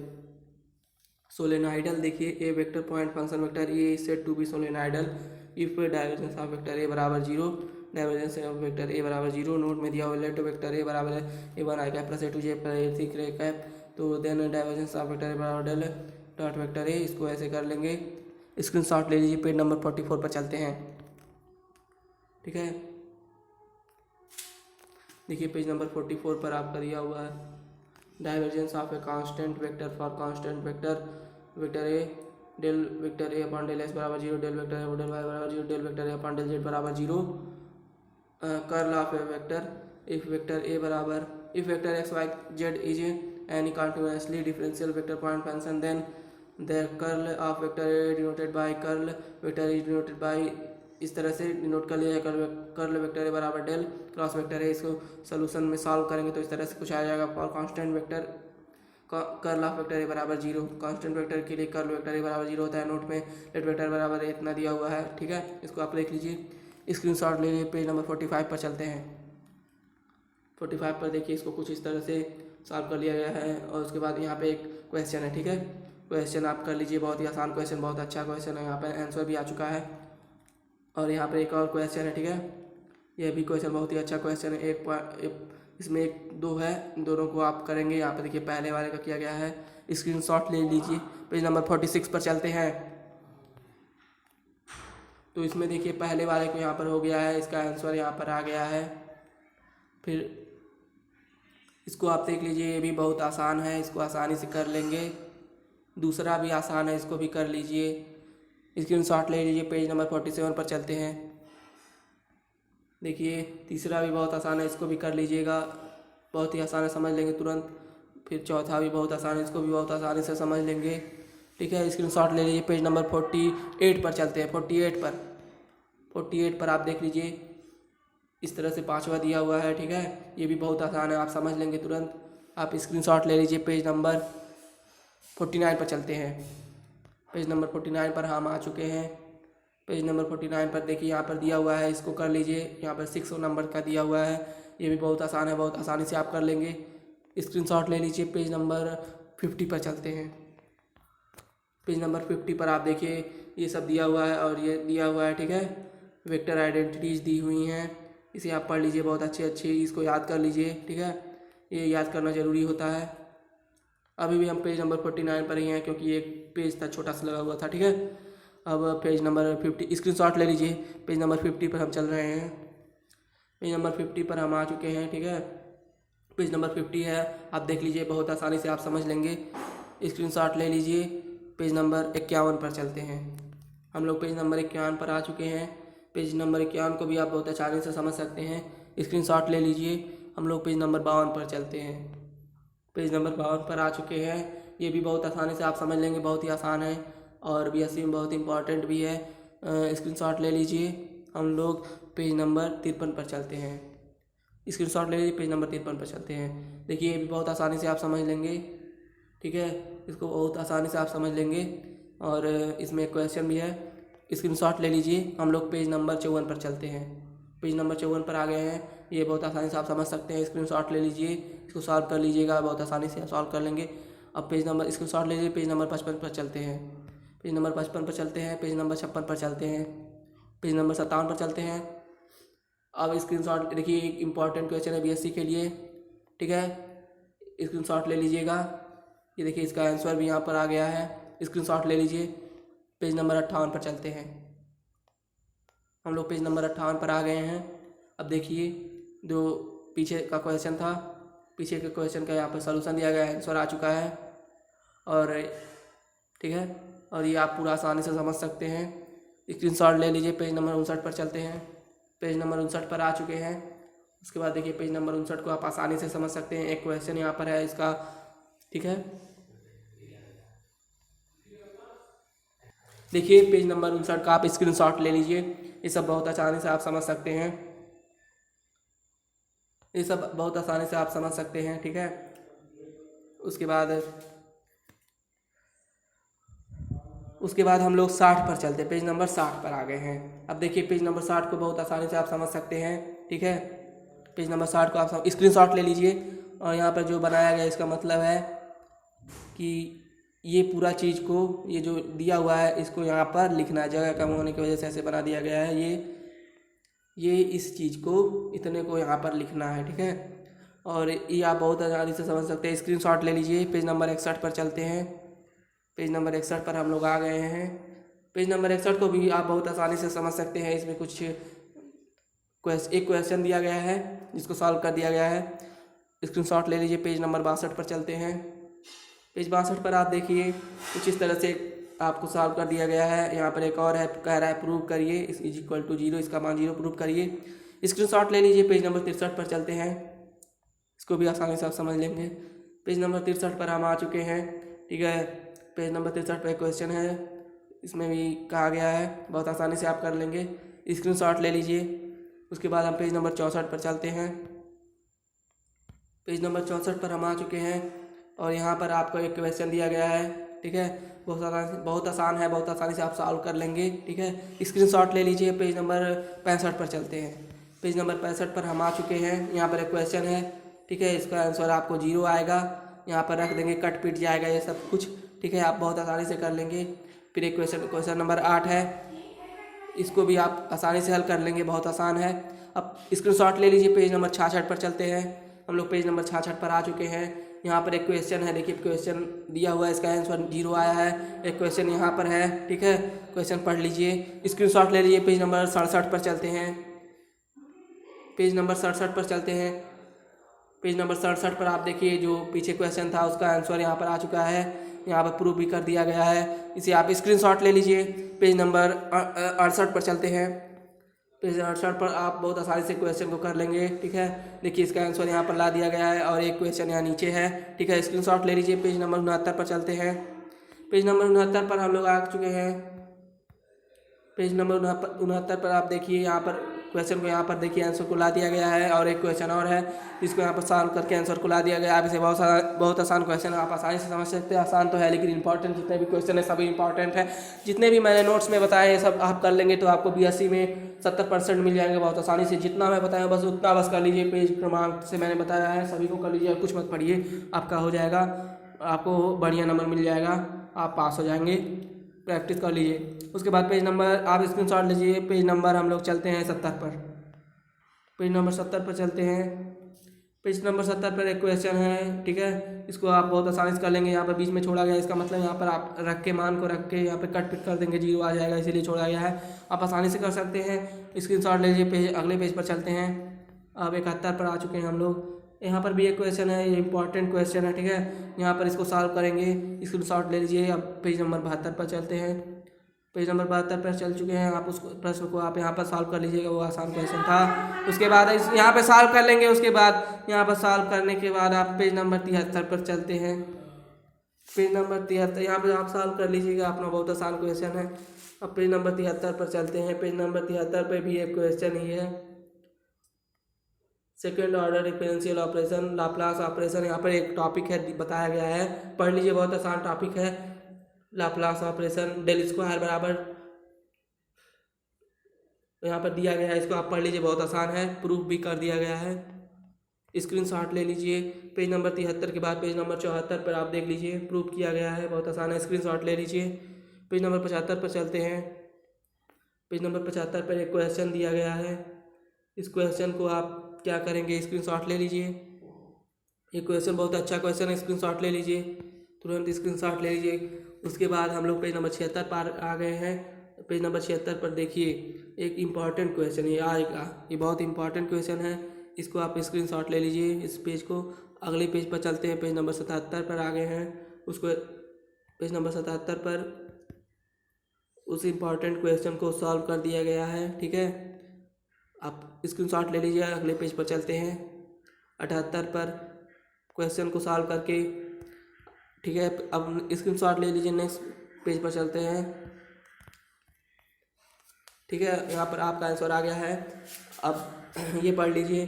solenoidal. देखिए a vector point function vector a is said to be solenoidal if divergence of vector ए बराबर 0, divergence of vector ए बराबर 0। Note में दिया हुआ late vector ए बराबर है a one i cap plus a two j plus a three cap. तो then divergence of vector ए बराबर del dot vector A, इसको ऐसे कर लेंगे। स्क्रीनशॉट ले लीजिए। पेज नंबर 44 पर चलते हैं, ठीक है। देखिए पेज नंबर 44 पर आपका दिया हुआ है divergence of a constant vector for constant vector a del vector A upon del x बराबर 0 del vector a del y बराबर 0 डेल वेक्टर ए अपॉन डेल जेड बराबर 0। Curl of a vector if vector x Y z is any continuously differential vector point function then the curl of vector A denoted by curl vector is denoted by, इस तरह से denote कर लिया जाए। Curl vector A बराबर del cross vector A. इसको solution में solve करेंगे तो इस तरह से कुछ आ जाएगा। For constant vector curl of vector ए बराबर 0, कांस्टेंट वेक्टर के लिए कर्ल वेक्टर ए बराबर 0 होता है। नोट में लेट वेक्टर बराबर इतना दिया हुआ है, ठीक है, इसको आप लिख लीजिए। स्क्रीनशॉट ले लीजिए। पेज नंबर 45 पर चलते हैं। 45 पर देखिए इसको कुछ इस तरह से सॉल्व कर लिया गया है और उसके बाद यहाँ पे एक क्वेश्चन है, ठीक है, क्वेश्चन आप कर लीजिए। बहुत ही आसान क्वेश्चन, बहुत अच्छा क्वेश्चन है। यहाँ पर आंसर भी आ चुका है और यहाँ पर एक और क्वेश्चन है, ठीक है, यह भी क्वेश्चन बहुत ही अच्छा क्वेश्चन है। इसमें एक दो है, दोनों को आप करेंगे। यहाँ पर देखिए पहले वाले का किया गया है, स्क्रीनशॉट ले लीजिए। पेज नंबर 46 पर चलते हैं। तो इसमें देखिए पहले वाले को यहाँ पर हो गया है, इसका आंसर यहाँ पर आ गया है। फिर इसको आप देख लीजिए, ये भी बहुत आसान है, इसको आसानी से कर लेंगे। दूसरा भी आसान है, इसको भी कर लीजिए। स्क्रीनशॉट ले लीजिए। पेज नंबर 47 पर चलते हैं। देखिए तीसरा भी बहुत आसान है, इसको भी कर लीजिएगा, बहुत ही आसान है, समझ लेंगे तुरंत। फिर चौथा भी बहुत आसान है, इसको भी बहुत आसानी से समझ लेंगे, ठीक है। स्क्रीनशॉट ले लीजिए। पेज नंबर 48 पर चलते हैं। 48 पर आप देख लीजिए, इस तरह से पांचवा दिया हुआ है, ठीक है, ये भी बहुत आसान है, आप समझ लेंगे तुरंत। आप स्क्रीनशॉट ले लीजिए। पेज नंबर 49 पर चलते हैं। पेज नंबर 49 पर हम आ चुके हैं। पेज नंबर 49 पर देखिए यहाँ पर दिया हुआ है, इसको कर लीजिए। यहाँ पर 6 नंबर का दिया हुआ है, ये भी बहुत आसान है, बहुत आसानी से आप कर लेंगे। स्क्रीनशॉट ले लीजिए। पेज नंबर 50 पर चलते हैं। पेज नंबर 50 पर आप देखिए ये सब दिया हुआ है और ये दिया हुआ है, ठीक है, वेक्टर आइडेंटिटीज़ दी हुई हैं, इसे आप पढ़ लीजिए, बहुत अच्छे इसको याद कर लीजिए, ठीक है, ये याद करना ज़रूरी होता है। अभी भी हम पेज नंबर 49 पर ही हैं क्योंकि एक पेज था छोटा सा लगा हुआ था, ठीक है। अब पेज नंबर 50 स्क्रीनशॉट ले लीजिए। पेज नंबर 50 पर हम चल रहे हैं। पेज नंबर 50 पर हम आ चुके हैं, ठीक है। पेज नंबर 50 है, आप देख लीजिए, बहुत आसानी से आप समझ लेंगे। स्क्रीनशॉट ले लीजिए। पेज नंबर 51 पर चलते हैं। हम लोग पेज नंबर 51 पर आ चुके हैं। पेज नंबर 51 को भी आप बहुत आसानी से समझ सकते हैं, स्क्रीनशॉट ले लीजिए। हम लोग पेज नंबर 52 पर चलते हैं। पेज नंबर 52 पर आ चुके हैं। ये भी बहुत आसानी से आप समझ लेंगे, बहुत ही आसान है और बीएससी में बहुत इंपॉर्टेंट भी है। स्क्रीनशॉट ले लीजिए। हम लोग पेज नंबर 53 पर चलते हैं। स्क्रीनशॉट ले लीजिए, पेज नंबर 53 पर चलते हैं। देखिए ये भी बहुत आसानी से आप समझ लेंगे, ठीक है, इसको बहुत आसानी से आप समझ लेंगे और इसमें एक क्वेश्चन भी है। स्क्रीनशॉट ले लीजिए। हम लोग पेज नंबर 54 पर चलते हैं। पेज नंबर 54 पर आ गए हैं। ये बहुत आसानी से आप समझ सकते हैं। स्क्रीनशॉट ले लीजिए, इसको सॉल्व कर लीजिएगा, बहुत आसानी से सॉल्व कर लेंगे। अब पेज नंबर स्क्रीनशॉट ले लीजिए। पेज नंबर 55 पर चलते हैं। पेज नंबर 55 पर चलते हैं। पेज नंबर 56 पर चलते हैं। पेज नंबर 57 पर चलते हैं। अब स्क्रीनशॉट देखिए, एक इम्पॉर्टेंट क्वेश्चन है बीएससी के लिए, ठीक है, स्क्रीनशॉट ले लीजिएगा। ये देखिए इसका आंसर भी यहाँ पर आ गया है। स्क्रीनशॉट ले लीजिए। पेज नंबर 58 पर चलते हैं। हम लोग पेज नंबर 58 पर आ गए हैं। अब देखिए जो पीछे का क्वेश्चन था, पीछे के क्वेश्चन का यहाँ पर सलूशन दिया गया है, आंसर आ चुका है और ठीक है, और ये आप पूरा आसानी से समझ सकते हैं। स्क्रीनशॉट ले लीजिए। पेज नंबर 59 पर चलते हैं। पेज नंबर 59 पर आ चुके हैं। उसके बाद देखिए पेज नंबर 59 को आप आसानी से समझ सकते हैं। एक क्वेश्चन यहाँ पर है इसका, ठीक है, देखिए पेज नंबर 59 का आप स्क्रीनशॉट ले लीजिए। ये सब बहुत आसानी से आप समझ सकते हैं। ये सब बहुत आसानी से आप समझ सकते हैं, ठीक है। उसके बाद हम लोग 60 पर चलते हैं। पेज नंबर 60 पर आ गए हैं। अब देखिए पेज नंबर 60 को बहुत आसानी से आप समझ सकते हैं, ठीक है। पेज नंबर 60 को आप स्क्रीनशॉट ले लीजिए और यहाँ पर जो बनाया गया इसका मतलब है कि ये पूरा चीज़ को, ये जो दिया हुआ है इसको यहाँ पर लिखना है। जगह कम होने की वजह से ऐसे बना दिया गया है। ये इस चीज़ को, इतने को यहाँ पर लिखना है, ठीक है। और ये आप बहुत आसानी से समझ सकते हैं। स्क्रीनशॉट ले लीजिए। पेज नंबर 61 पर चलते हैं। पेज नंबर 61 पर हम लोग आ गए हैं। पेज नंबर 61 को भी आप बहुत आसानी से समझ सकते हैं। इसमें कुछ एक क्वेश्चन दिया गया है जिसको सॉल्व कर दिया गया है। स्क्रीनशॉट ले लीजिए। पेज नंबर 62 पर चलते हैं। पेज 62 पर आप देखिए कुछ इस तरह से आपको सॉल्व कर दिया गया है। यहाँ पर एक और है, कह रहा है प्रूव करिए इज इक्वल टू 0, इसका मान 0 प्रूव करिए। स्क्रीनशॉट ले लीजिए। पेज नंबर 63 पर चलते हैं। इसको भी आसानी से आप समझ लेंगे। पेज नंबर 63 पर हम आ चुके हैं, ठीक है। पेज नंबर 63 पर क्वेश्चन है, इसमें भी कहा गया है, बहुत आसानी से आप कर लेंगे। स्क्रीनशॉट ले लीजिए। उसके बाद हम पेज नंबर 64 पर चलते हैं। पेज नंबर 64 पर हम आ चुके हैं और यहाँ पर आपको एक क्वेश्चन दिया गया है, ठीक है। बहुत आसान है, बहुत आसानी से आप सॉल्व कर लेंगे, ठीक है। स्क्रीनशॉट ले लीजिए। पेज नंबर 65 पर चलते हैं। पेज नंबर 65 पर हम आ चुके हैं। यहाँ पर एक क्वेश्चन है, ठीक है। इसका आंसर आपको 0 आएगा, यहाँ पर रख देंगे, कट पिट जाएगा ये सब कुछ, ठीक है। आप बहुत आसानी से कर लेंगे। फिर एक क्वेश्चन नंबर 8 है, इसको भी आप आसानी से हल कर लेंगे, बहुत आसान है। अब स्क्रीनशॉट ले लीजिए। पेज नंबर 66 पर चलते हैं। हम लोग पेज नंबर 66 पर आ चुके हैं। यहाँ पर एक क्वेश्चन है, देखिए क्वेश्चन दिया हुआ है, इसका आंसर 0 आया है। एक क्वेश्चन यहाँ पर है, ठीक है, क्वेश्चन पढ़ लीजिए। स्क्रीनशॉट ले लीजिए। पेज नंबर 67 पर चलते हैं। पेज नंबर 67 पर चलते हैं। पेज नंबर 67 पर आप देखिए जो पीछे क्वेश्चन था उसका आंसर यहाँ पर आ चुका है। यहाँ पर प्रूफ भी कर दिया गया है, इसे आप स्क्रीनशॉट ले लीजिए। पेज नंबर 68 पर चलते हैं। पेज 68 पर आप बहुत आसानी से क्वेश्चन को कर लेंगे, ठीक है। देखिए इसका आंसर यहाँ पर ला दिया गया है और एक क्वेश्चन यहाँ नीचे है, ठीक है। स्क्रीनशॉट ले लीजिए। पेज नंबर 69 पर चलते हैं। पेज नंबर 69 पर हम लोग आ चुके हैं। पेज नंबर 69 पर आप देखिए, यहाँ पर क्वेश्चन को यहाँ पर देखिए आंसर को ला दिया गया है और एक क्वेश्चन और है जिसको यहाँ पर सॉल्व करके आंसर को ला दिया गया है। आप इसे बहुत आसान क्वेश्चन है, आप आसानी से समझ सकते हैं। आसान तो है लेकिन इंपॉर्टेंट जितने भी क्वेश्चन है सभी इंपॉर्टेंट है। जितने भी मैंने नोट्स में बताए हैं सब आप कर लेंगे तो आपको बीएससी में 70% मिल जाएंगे बहुत आसानी से। जितना मैं बताया बस उतना बस कर लीजिए। पेज क्रमांक से मैंने बताया है सभी को कर लीजिए, कुछ मत पढ़िए, आपका हो जाएगा, आपको बढ़िया नंबर मिल जाएगा, आप पास हो जाएंगे। प्रैक्टिस कर लीजिए। उसके बाद पेज नंबर आप स्क्रीनशॉट लीजिए। पेज नंबर हम लोग चलते हैं 70 पर। पेज नंबर 70 पर चलते हैं। पेज नंबर 70 पर एक क्वेश्चन है, ठीक है। इसको आप बहुत आसानी से कर लेंगे। यहाँ पर बीच में छोड़ा गया है, इसका मतलब यहाँ पर आप रख के मान को रख के यहाँ पर कट पिट कर देंगे, 0 आ जाएगा, इसीलिए छोड़ा गया है। आप आसानी से कर सकते हैं। स्क्रीनशॉट लीजिए। पेज अगले पेज पर चलते हैं। अब 71 पर आ चुके हैं हम लोग। यहाँ पर भी एक क्वेश्चन है, ये इंपॉर्टेंट क्वेश्चन है, ठीक है। यहाँ पर इसको सॉल्व करेंगे। स्क्रीनशॉट ले लीजिए। अब पेज नंबर 72 पर चलते हैं। पेज नंबर 72 पर चल चुके हैं। आप उस प्रश्न को आप यहाँ पर सॉल्व कर लीजिएगा, वो आसान क्वेश्चन था। उसके बाद यहाँ पे सॉल्व कर लेंगे। उसके बाद यहाँ पर सॉल्व करने के बाद आप पेज नंबर 73 पर चलते हैं। पेज नंबर 73 यहाँ पर आप सॉल्व कर लीजिएगा, अपना बहुत आसान क्वेश्चन है। अब पेज नंबर 73 पर चलते हैं। पेज नंबर 73 पर भी एक क्वेश्चन ही है, second order differential operation, Laplace operation. यहाँ पर एक टॉपिक है, बताया गया है, पढ़ लीजिए, बहुत आसान टॉपिक है। लाप्लास ऑपरेशन डेल स्क्वायर बराबर यहाँ पर दिया गया है, इसको आप पढ़ लीजिए, बहुत आसान है, प्रूफ भी कर दिया गया है। स्क्रीनशॉट ले लीजिए। पेज नंबर 73 के बाद पेज नंबर 74 पर आप देख लीजिए, प्रूफ किया गया है, बहुत आसान है, स्क्रीनशॉट ले लीजिए। पेज नंबर 75 पर चलते हैं। पेज नंबर 75 पर एक क्वेश्चन दिया गया है, इस क्वेश्चन को आप क्या करेंगे, स्क्रीनशॉट ले लीजिए। ये क्वेश्चन बहुत अच्छा क्वेश्चन है, स्क्रीनशॉट ले लीजिए, तुरंत स्क्रीनशॉट ले लीजिए। उसके बाद हम लोग पेज नंबर 76 पर आ गए हैं। पेज नंबर 76 पर देखिए, एक इम्पॉर्टेंट क्वेश्चन ये आएगा, ये बहुत इंपॉर्टेंट क्वेश्चन है, इसको आप स्क्रीनशॉट ले लीजिए। इस पेज को अगले पेज पर चलते हैं। पेज नंबर 77 पर आ गए हैं। उसको पेज नंबर 77 पर उस इम्पॉर्टेंट क्वेश्चन को सॉल्व कर दिया गया है, ठीक है। आप स्क्रीनशॉट ले लीजिए, अगले पेज पर चलते हैं। 78 पर क्वेश्चन को सॉल्व करके, ठीक है, अब स्क्रीनशॉट ले लीजिए, नेक्स्ट पेज पर चलते हैं, ठीक है। यहाँ पर आपका आंसर आ गया है। अब ये पढ़ लीजिए,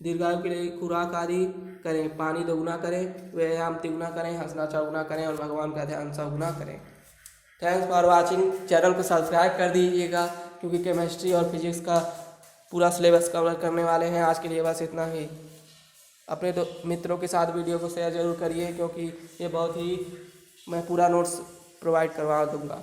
दीर्घायु के लिए खुराक आदि करें, पानी दोगुना करें, व्यायाम तिगुना करें, हंसना चौगुना करें और भगवान का ध्यान सौगुना करें। Thanks for watching. चैनल को सब्सक्राइब कर दीजिएगा, क्योंकि केमिस्ट्री और फिजिक्स का पूरा सिलेबस कवर करने वाले हैं। आज के लिए बस इतना ही। अपने मित्रों के साथ वीडियो को शेयर ज़रूर करिए, क्योंकि ये बहुत ही मैं पूरा नोट्स प्रोवाइड करवा दूँगा।